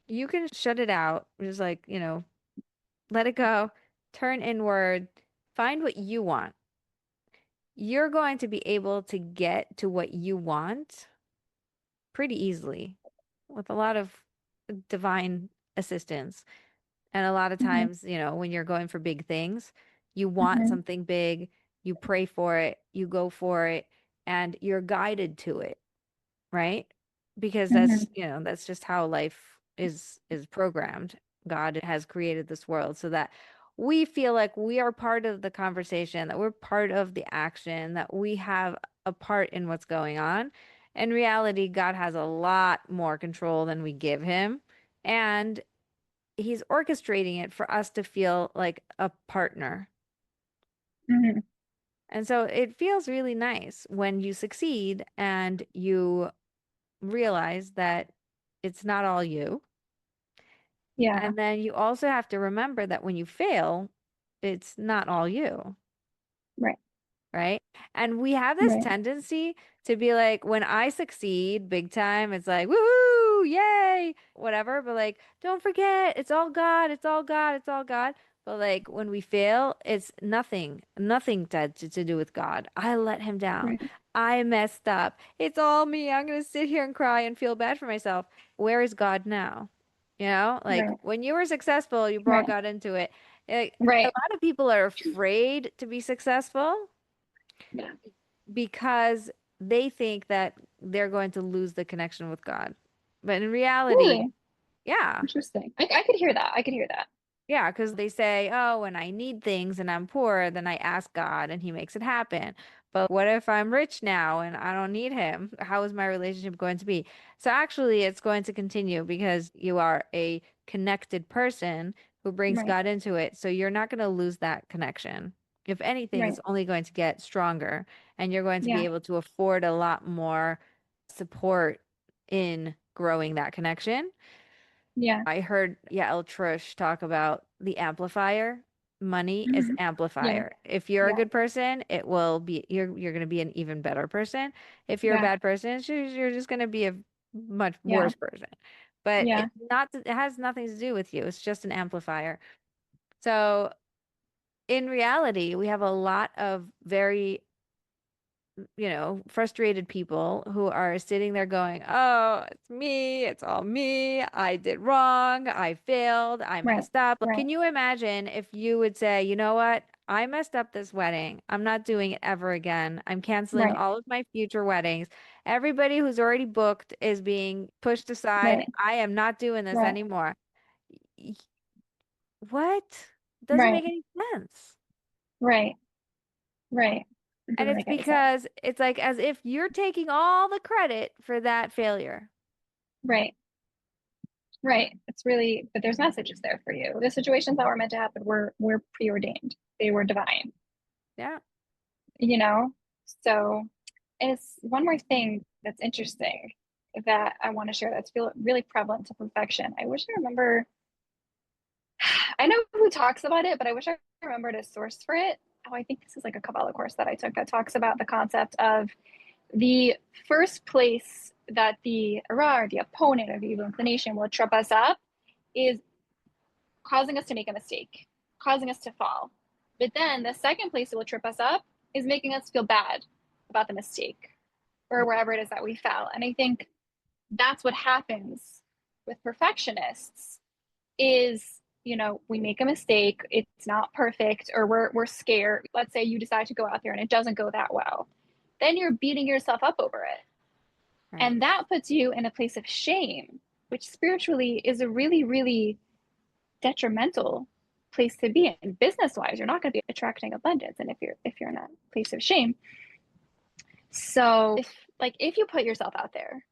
you can shut it out. Just like, let it go, turn inward, find what you want. You're going to be able to get to what you want pretty easily with a lot of divine assistance. And a lot of Hmm. times, when you're going for big things, you want Hmm. something big, you pray for it, you go for it, and you're guided to it, right? Because Hmm. that's just how life is programmed. God has created this world so that we feel like we are part of the conversation, that we're part of the action, that we have a part in what's going on. In reality, God has a lot more control than we give him. And he's orchestrating it for us to feel like a partner. Hmm. And so it feels really nice when you succeed and you realize that it's not all you. Yeah. And then you also have to remember that when you fail, it's not all you. Right. Right? And we have this Right. tendency to be like, when I succeed big time, it's like, woohoo, yay, whatever. But like, don't forget, it's all God, it's all God, it's all God. But like, when we fail, it's nothing to do with God. I let him down. Right. I messed up. It's all me. I'm going to sit here and cry and feel bad for myself. Where is God now? Like Right. when you were successful, you brought Right. God into it. Like, a Right. lot of people are afraid to be successful Yeah. because they think that they're going to lose the connection with God. But in reality, Really yeah, interesting. I could hear that. I could hear that. yeah, because they say, oh, when I need things and I'm poor, then I ask God and he makes it happen. But what if I'm rich now and I don't need him? How is my relationship going to be? So actually, it's going to continue because you are a connected person who brings Right. God into it. So you're not going to lose that connection. If anything, Right. it's only going to get stronger and you're going to be Yeah. able to afford a lot more support in growing that connection. Yeah. I heard Yael Trush talk about the amplifier. Money is Hmm. Yeah. amplifier. If you're a Yeah. good person, it will be you're going to be an even better person. If you're a Yeah. bad person, you're just going to be a much Yeah. worse person. But Yeah. it's not it has nothing to do with you. It's just an amplifier. So in reality, we have a lot of very frustrated people who are sitting there going, oh, it's me. It's all me. I did wrong. I failed. I Right. messed up. Right. Can you imagine if you would say, you know what? I messed up this wedding. I'm not doing it ever again. I'm canceling Right. all of my future weddings. Everybody who's already booked is being pushed aside. Right. I am not doing this Right. anymore. Y- What? Doesn't Right. make any sense. Right. Right. It And doesn't it's make any sense. because it's like as if you're taking all the credit for that failure. Right. Right. It's really, but there's messages there for you. The situations that were meant to happen were preordained. They were divine, Yeah. you know? So it's one more thing that's interesting that I want to share that's feel really prevalent to perfection. I wish I remember, I know who talks about it, but I wish I remembered a source for it. Oh, I think this is like a Kabbalah course that I took that talks about the concept of the first place that the Ra, or the opponent, or the evil inclination will trip us up is causing us to make a mistake, causing us to fall. But then the second place it will trip us up is making us feel bad about the mistake or wherever it is that we fell. And I think that's what happens with perfectionists is, we make a mistake, it's not perfect, or we're scared. Let's say you decide to go out there and it doesn't go that well. Then you're beating yourself up over it. Right. And that puts you in a place of shame, which spiritually is a really, really detrimental place to be in. Business wise, you're not going to be attracting abundance, and if you're in a place of shame. So if you put yourself out there,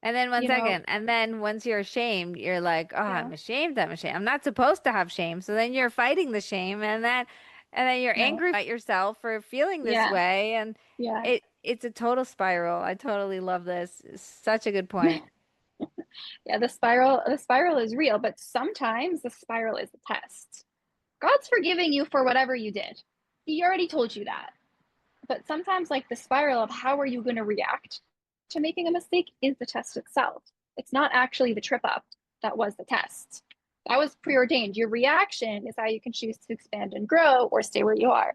And then one you know, second, and then once you're ashamed, you're like, "Oh, yeah, I'm ashamed. I'm ashamed. I'm not supposed to have shame." So then you're fighting the shame, and then you're right, angry at yourself for feeling this yeah, way, and yeah. it's a total spiral. I totally love this. It's such a good point. Yeah, the spiral is real, but sometimes the spiral is the test. God's forgiving you for whatever you did. He already told you that. But sometimes like the spiral of how are you going to react to making a mistake is the test itself. It's not actually the trip up that was the test. That was preordained. Your reaction is how you can choose to expand and grow or stay where you are.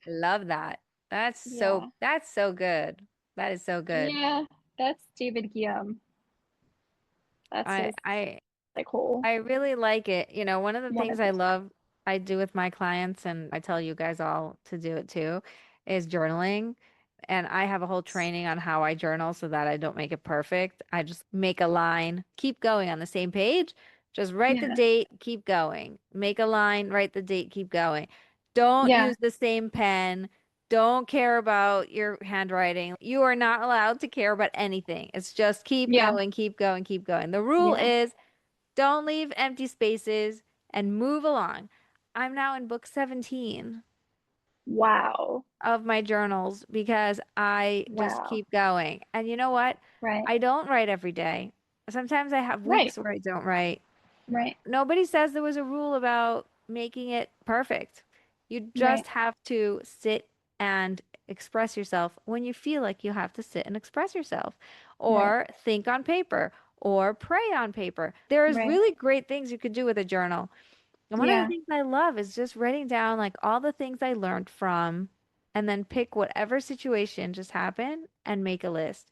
I love that. Yeah. That's so good. That is so good. Yeah. That's David Guillaume. That's I his I like whole I really like it. You know, one of the one things of I his. love I do with my clients, and I tell you guys all to do it too, is journaling. And I have a whole training on how I journal so that I don't make it perfect. I just make a line, keep going on the same page, just write the Yeah. date, keep going. Make a line, write the date, keep going. Don't Yeah. use the same pen. Don't care about your handwriting. You are not allowed to care about anything. It's just keep Yeah. going, keep going, keep going. The rule Yeah. is don't leave empty spaces and move along. I'm now in book 17 Wow. of my journals because I just Wow. keep going. And you know what? Right. I don't write every day. Sometimes I have Right. weeks where I don't write. Right. Nobody says there was a rule about making it perfect. You Right. just have to sit and express yourself when you feel like you have to sit and express yourself, Right. or think on paper, or pray on paper. There's Right. really great things you could do with a journal. And one of the Yeah. things I love is just writing down like all the things I learned from, and then pick whatever situation just happened and make a list.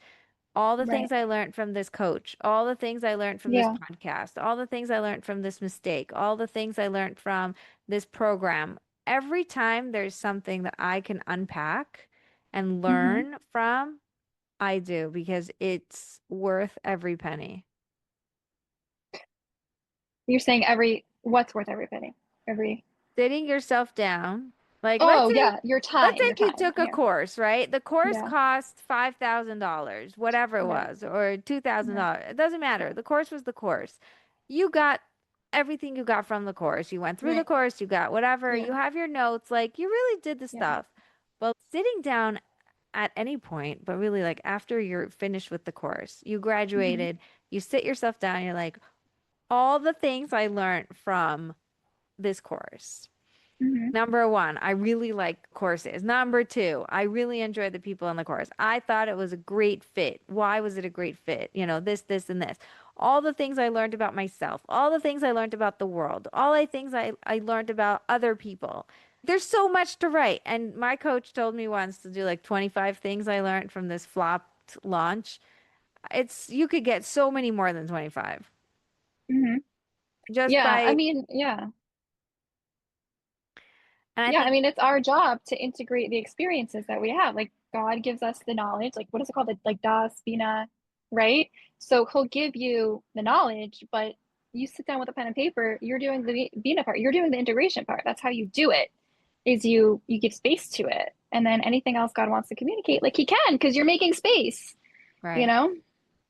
All the Right. things I learned from this coach, all the things I learned from this Yeah. podcast, all the things I learned from this mistake, all the things I learned from this program. Every time there's something that I can unpack and Hmm. learn from, I do because it's worth every penny. You're saying what's worth every penny? Every, Sitting yourself down, like oh yeah, your let's say time, your you time. took a Yeah. course, right? The course Yeah. cost $5,000, whatever it Right. was, or Right. $2,000. It doesn't matter. The course was the course. You got everything you got from the course. You went through the Right. course, you got whatever, Yeah. you have your notes, like you really did the Yeah. stuff. Well, sitting down at any point, but really like after you're finished with the course, you Hmm. graduated, you sit yourself down, you're like, all the things I learned from this course. Hmm. Number one, I really like courses. Number two, I really enjoyed the people in the course. I thought it was a great fit. Why was it a great fit? You know, this, and this. All the things I learned about myself, all the things I learned about the world, all the things I learned about other people. There's so much to write. And my coach told me once to do like 25 things I learned from this flopped launch. You could get so many more than 25 Hmm. just Yeah. I by, mean, yeah. and I Yeah. I think, mean, it's our job to integrate the experiences that we have. Like God gives us the knowledge. Like what is it called? Like Das Bina, right? So He'll give you the knowledge, but you sit down with a pen and paper. You're doing the Bina part. You're doing the integration part. That's how you do it. Is you give space to it, and then anything else God wants to communicate, like He can, because you're making space. You right. know?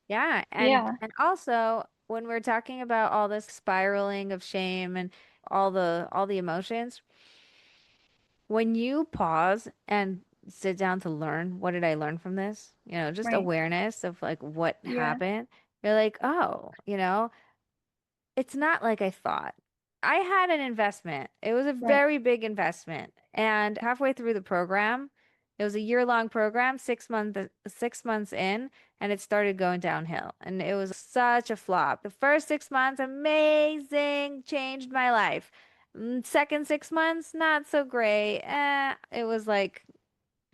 Yeah, Yeah. and also when we're talking about all this spiraling of shame and all the emotions, when you pause and sit down to learn, what did I learn from this? You know, just Right. awareness of like what Yeah. happened. You're like, oh, it's not like I thought. I had an investment. It was a Right. very big investment. And halfway through the program, it was a year-long program, 6 months in, and it started going downhill. And it was such a flop. The first 6 months, amazing, changed my life. Second 6 months, not so great. It was like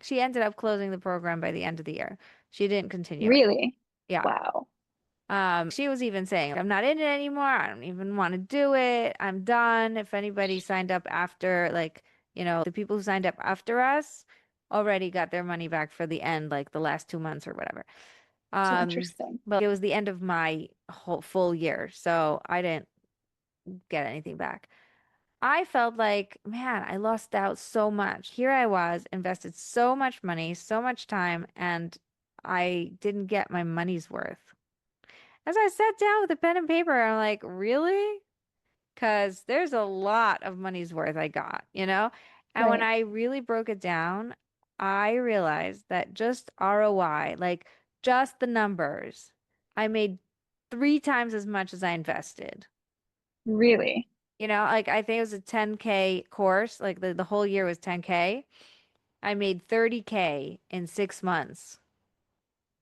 she ended up closing the program by the end of the year. She didn't continue it. Really. Yeah. Wow. She was even saying, I'm not in it anymore. I don't even want to do it. I'm done. If anybody signed up after, like, the people who signed up after us already got their money back for the end, like the last 2 months or whatever. So interesting. But it was the end of my whole full year, so I didn't get anything back. I felt like, man, I lost out so much. Here I was, invested so much money, so much time, and I didn't get my money's worth. As I sat down with a pen and paper, I'm like, really? Because there's a lot of money's worth I got, you know? And when Right. I really broke it down, I realized that just ROI, like just the numbers, I made 3 times as much as I invested. Really? Like I think it was a 10K course, like the whole year was 10K. I made 30K in 6 months.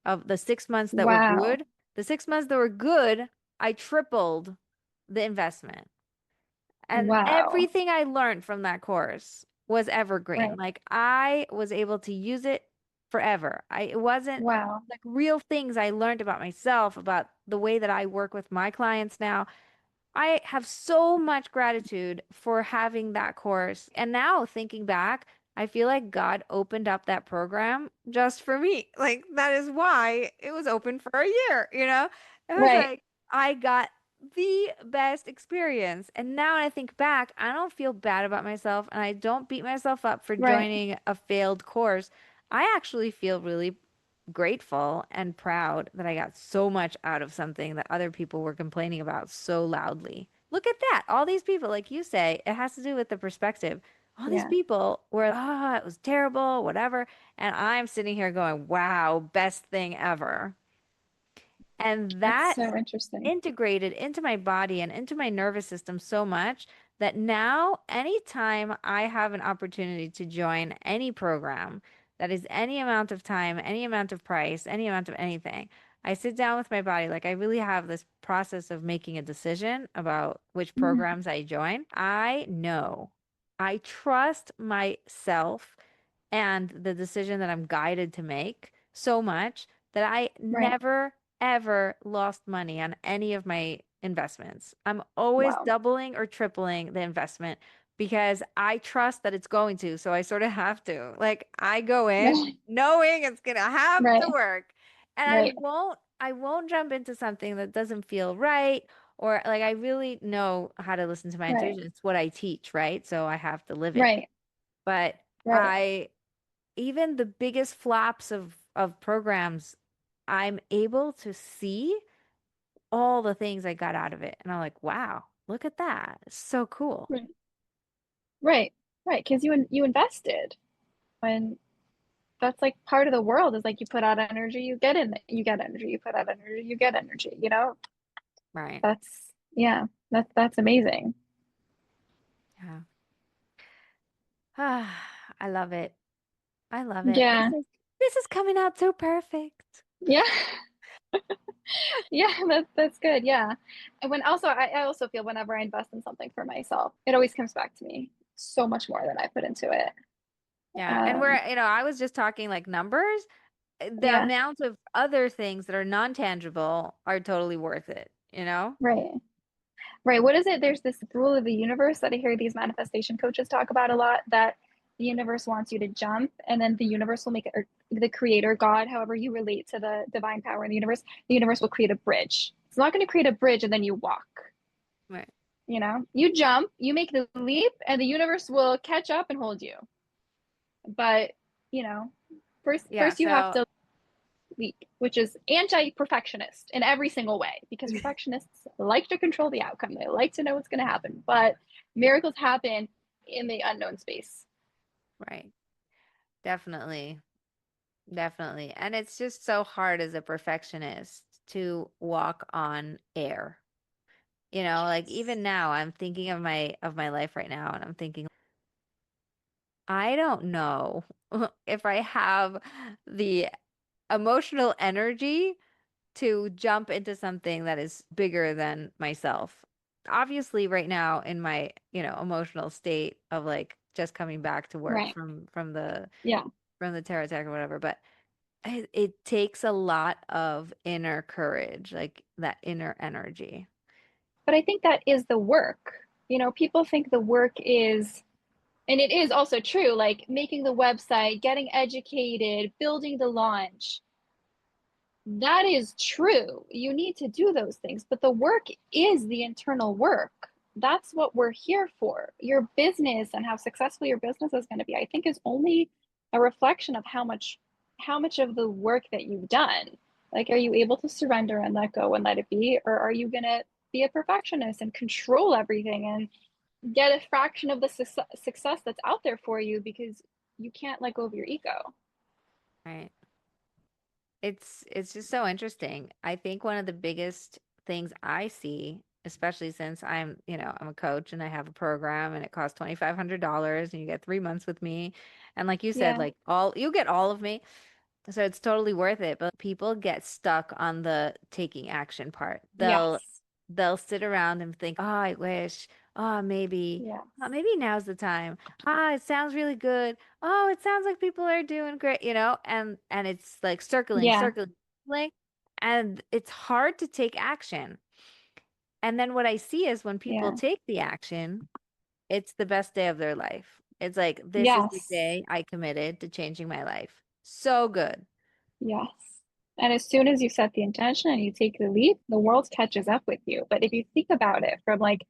Of the 6 months that were Wow. good, the 6 months that were good, I tripled the investment. And Wow. everything I learned from that course was evergreen. Right. Like I was able to use it forever. It wasn't Wow. like real things I learned about myself, about the way that I work with my clients now. I have so much gratitude for having that course. And now thinking back, I feel like God opened up that program just for me. Like that is why it was open for a year, you know? It was Right. like I got the best experience. And now when I think back, I don't feel bad about myself and I don't beat myself up for Right. joining a failed course. I actually feel really grateful and proud that I got so much out of something that other people were complaining about so loudly. Look at that. All these people, like you say, it has to do with the perspective. All these Yeah. people were, oh, it was terrible, whatever. And I'm sitting here going, wow, best thing ever. And That's that so interesting. integrated into my body and into my nervous system so much that now, anytime I have an opportunity to join any program that is any amount of time, any amount of price, any amount of anything, I sit down with my body. Like I really have this process of making a decision about which Mhm. programs I join. I know, I trust myself and the decision that I'm guided to make so much that I Right. never, ever lost money on any of my investments. I'm always Wow. doubling or tripling the investment because I trust that it's going to. So I sort of have to. Like I go in Right. knowing it's gonna have to Right. work. And I Right. won't I won't jump into something that doesn't feel right or like I really know how to listen to my Right. intuition. It's what I teach, right? So I have to live it. Right. But Right. I even the biggest flops of programs, I'm able to see all the things I got out of it. And I'm like, wow, look at that. It's so cool. Right. Right. Right. Because you invested when that's like part of the world is like you put out energy, you get energy, you put out energy, you get energy, you know? Right. That's yeah, that's amazing. Yeah. I love it. I love it. Yeah. This is coming out so perfect. Yeah. Yeah, that's good. Yeah. And when also I also feel whenever I invest in something for myself, it always comes back to me so much more than I put into it. Yeah. And Um, I was just talking like numbers. The yeah, amount of other things that are non-tangible are totally worth it, you know? right. Right. What is it? There's this rule of the universe that I hear these manifestation coaches talk about a lot that the universe wants you to jump and then the universe will make it, or the creator, God, however you relate to the divine power in the universe will create a bridge. It's not going to create a bridge and then you walk. Right. You know, you jump, you make the leap, and the universe will catch up and hold you. But, you know, Yeah. first you have So to leap, which is anti-perfectionist in every single way, because perfectionists like to control the outcome. They like to know what's going to happen, but miracles happen in the unknown space. right. Definitely. Definitely. And it's just so hard as a perfectionist to walk on air. Like Yes. even now I'm thinking of my life right now and I'm thinking I don't know if I have the emotional energy to jump into something that is bigger than myself. Obviously right now in my, emotional state of like just coming back to work Right. Yeah. from the terror attack or whatever, but it takes a lot of inner courage, like that inner energy. But I think that is the work. You know, people think the work is, and it is also true, like making the website, getting educated, building the launch. That is true. You need to do those things, but the work is the internal work. that's what we're here for. Your business and how successful your business is going to be, I think, is only a reflection of how much of the work that you've done. Like, are you able to surrender and let go and let it be, or are you going to be a perfectionist and control everything and get a fraction of the success that's out there for you because you can't let go of your ego? Right. It's just so interesting. I think one of the biggest things I see, especially since I'm a coach and I have a program and it costs $2,500 and you get 3 months with me. And like you said, Yeah. like you get all of me. So it's totally worth it. But people get stuck on the taking action part. Yes. They'll sit around and think, oh, I wish, oh, Yes. maybe now's the time. Ah, it sounds really good. Oh, it sounds like people are doing great, and it's like circling, Yeah. circling, circling, and it's hard to take action. And then what I see is when people Yeah. take the action, it's the best day of their life. It's like, this is the Yes. day I committed to changing my life. So good. Yes. And as soon as you set the intention and you take the leap, the world catches up with you. But if you think about it from like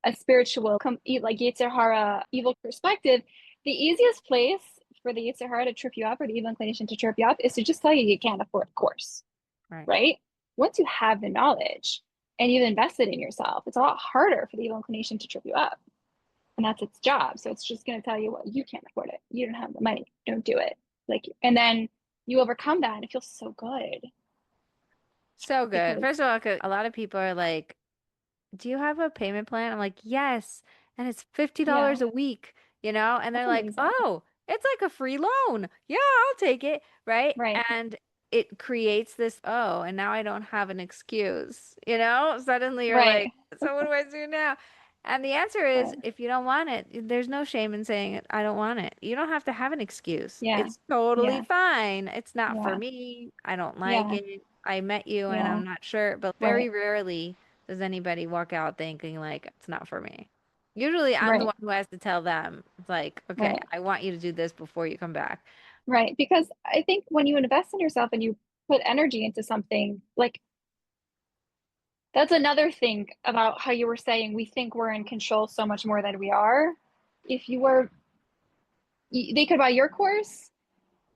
a spiritual, like Yetzer Hara evil perspective, the easiest place for the Yetzer Hara to trip you up or the evil inclination to trip you up is to just tell you you can't afford a course, Right. right? Once you have the knowledge and you've invested in yourself, it's a lot harder for the evil inclination to trip you up. And that's its job. So it's just going to tell you, well, you can't afford it. You don't have the money. Don't do it. Like, and then you overcome that and it feels so good So good. because, First of all, 'cause a lot of people are like, do you have a payment plan? I'm like, yes. And it's yeah, $50 a week, And they're that's like, amazing. oh, it's like a free loan. Yeah, I'll take it. Right. Right. And it creates this, oh, and now I don't have an excuse, Suddenly you're Right. like, so what do I do now? And the answer is, Right. if you don't want it, there's no shame in saying, I don't want it. You don't have to have an excuse. Yeah. It's totally Yeah. fine. It's not for Yeah. me. I don't like Yeah. it. I met you and Yeah. I'm not sure, but very Right. rarely does anybody walk out thinking like it's not for me? Usually I'm the Right. one who has to tell them, it's like, okay, Right. I want you to do this before you come back. Right. Because I think when you invest in yourself and you put energy into something, like that's another thing about how you were saying we think we're in control so much more than we are. If you were, they could buy your course,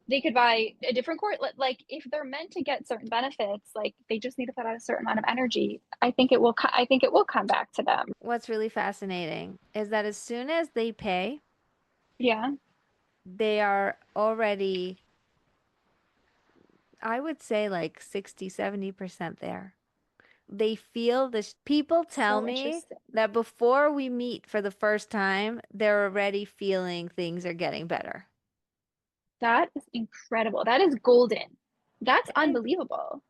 they could buy a different course. Like if they're meant to get certain benefits, like they just need to put out a certain amount of energy. I think it will come back to them. What's really fascinating is that as soon as they pay, Yeah. they are already, I would say like 60, 70% there. They feel this. People tell So me interesting. that before we meet for the first time, they're already feeling things are getting better. That is incredible. That is golden. That's It is. unbelievable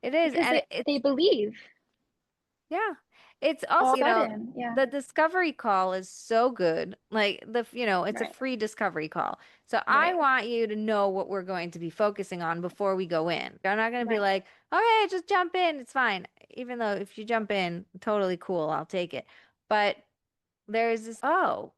It is. because And they believe yeah. It's all also, of a sudden. Yeah. the discovery call is so good. Like it's a Right. free discovery call. So I Right. want you to know what we're going to be focusing on before we go in. I'm not going to be Right. like, okay, just jump in. It's fine. Even though if you jump in, totally cool. I'll take it. But there's this, oh,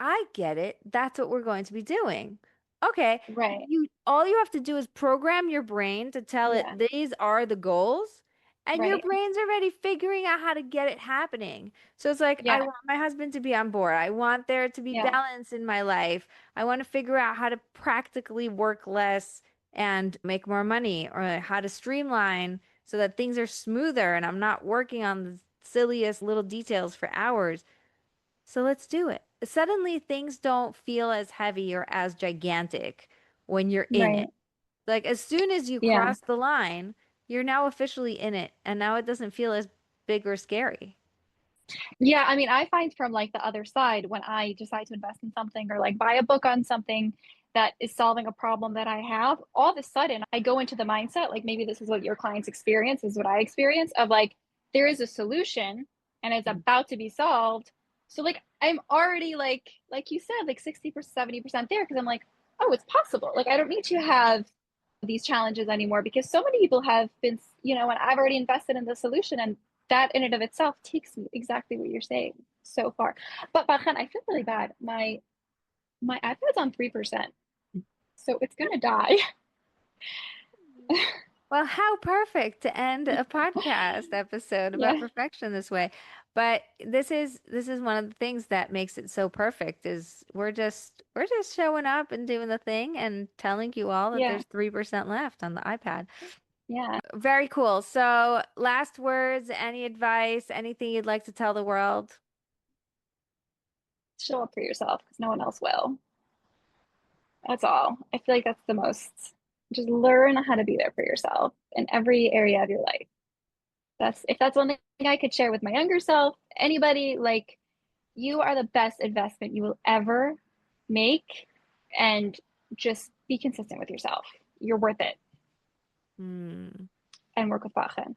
I get it. That's what we're going to be doing. Okay. Right. All you have to do is program your brain to tell it Yeah. these are the goals, and your Right. brain's already figuring out how to get it happening. So it's like, I Yeah. want my husband to be on board. I want there to be Yeah. balance in my life. I want to figure out how to practically work less and make more money, or how to streamline so that things are smoother and I'm not working on the silliest little details for hours. So let's do it. Suddenly things don't feel as heavy or as gigantic when you're in it. Right. Like as soon as you Yeah. cross the line, you're now officially in it, and now it doesn't feel as big or scary. Yeah. I mean, I find from like the other side when I decide to invest in something or like buy a book on something that is solving a problem that I have, all of a sudden I go into the mindset, like maybe this is what your clients experience, is what I experience of like, there is a solution and it's Mm. about to be solved. So like I'm already like you said, like 60%, 70% there because I'm like, oh, it's possible. Like I don't need to have these challenges anymore because so many people have been, and I've already invested in the solution and that in and of itself takes me exactly what you're saying so far. But Batchen, I feel really bad. My iPad's on 3%, so it's gonna die. Well, how perfect to end a podcast episode about Yeah. perfection this way. But this is one of the things that makes it so perfect is we're just showing up and doing the thing and telling you all that Yeah. there's 3% left on the iPad. Yeah. Very cool. So, last words, any advice, anything you'd like to tell the world? Show up for yourself because no one else will. That's all. I feel like that's the most. Just learn how to be there for yourself in every area of your life. That's if that's one thing I could share with my younger self, anybody, like you are the best investment you will ever make, and just be consistent with yourself. You're worth it, Hmm. and work with Bachen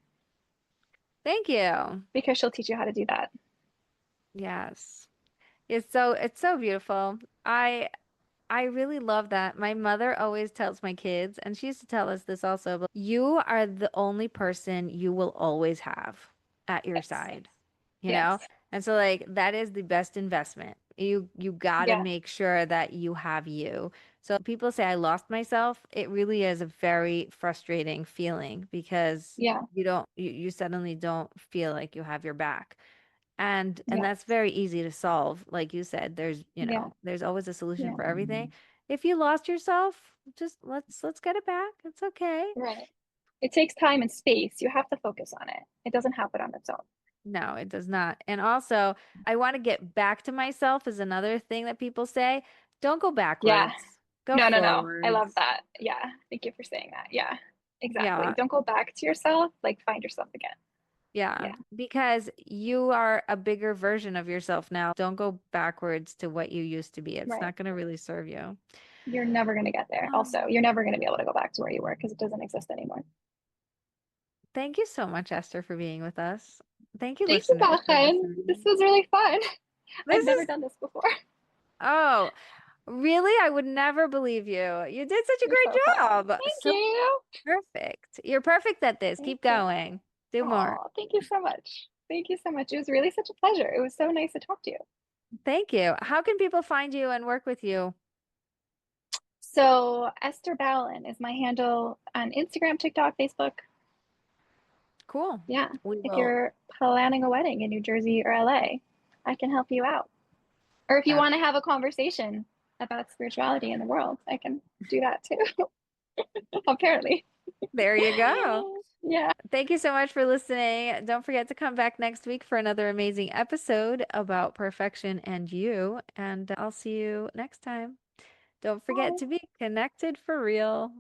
Thank you. because she'll teach you how to do that. Yes. It's so beautiful. I really love that. My mother always tells my kids, and she used to tell us this also, but you are the only person you will always have at your Yes. side, you know? Yes. And so like that is the best investment. You got to Yeah. make sure that you have you. So people say I lost myself. It really is a very frustrating feeling because Yeah. you suddenly don't feel like you have your back. And Yeah. that's very easy to solve. Like you said, Yeah. there's always a solution Yeah. for everything. If you lost yourself, just let's get it back. It's okay. Right. It takes time and space. You have to focus on it. It doesn't happen on its own. No, it does not. And also, I want to get back to myself is another thing that people say. Don't go Yeah. backwards. Go No, no, no. I love forwards. that. Yeah. Thank you for saying that. Yeah. Exactly. Yeah. Don't go back to yourself. Like find yourself again. Yeah, Yeah. because you are a bigger version of yourself now. Don't go backwards to what you used to be. It's Right. not going to really serve you. You're never going to get there. Also, Um, you're never going to be able to go back to where you were because it doesn't exist anymore. Thank you so much, Esther, for being with us. Thank you, Thank you, listeners, for Bachen. This listening. was really fun. I've This never is, done this before. oh, really? I would never believe you. You did such a You're great so fun. job. Thank So you. perfect. You're perfect at this. Thank Keep you. going. Do more. Oh, thank you so much. Thank you so much. It was really such a pleasure. It was so nice to talk to you. Thank you. How can people find you and work with you? So, Esther Ballen is my handle on Instagram, TikTok, Facebook. Cool. Yeah. We If will. you're planning a wedding in New Jersey or LA, I can help you out. Or if you That, want to have a conversation about spirituality in the world, I can do that too, apparently. there you go. Yeah. Thank you so much for listening. Don't forget to come back next week for another amazing episode about perfection and you. And I'll see you next time. Don't forget Bye. to be connected for real.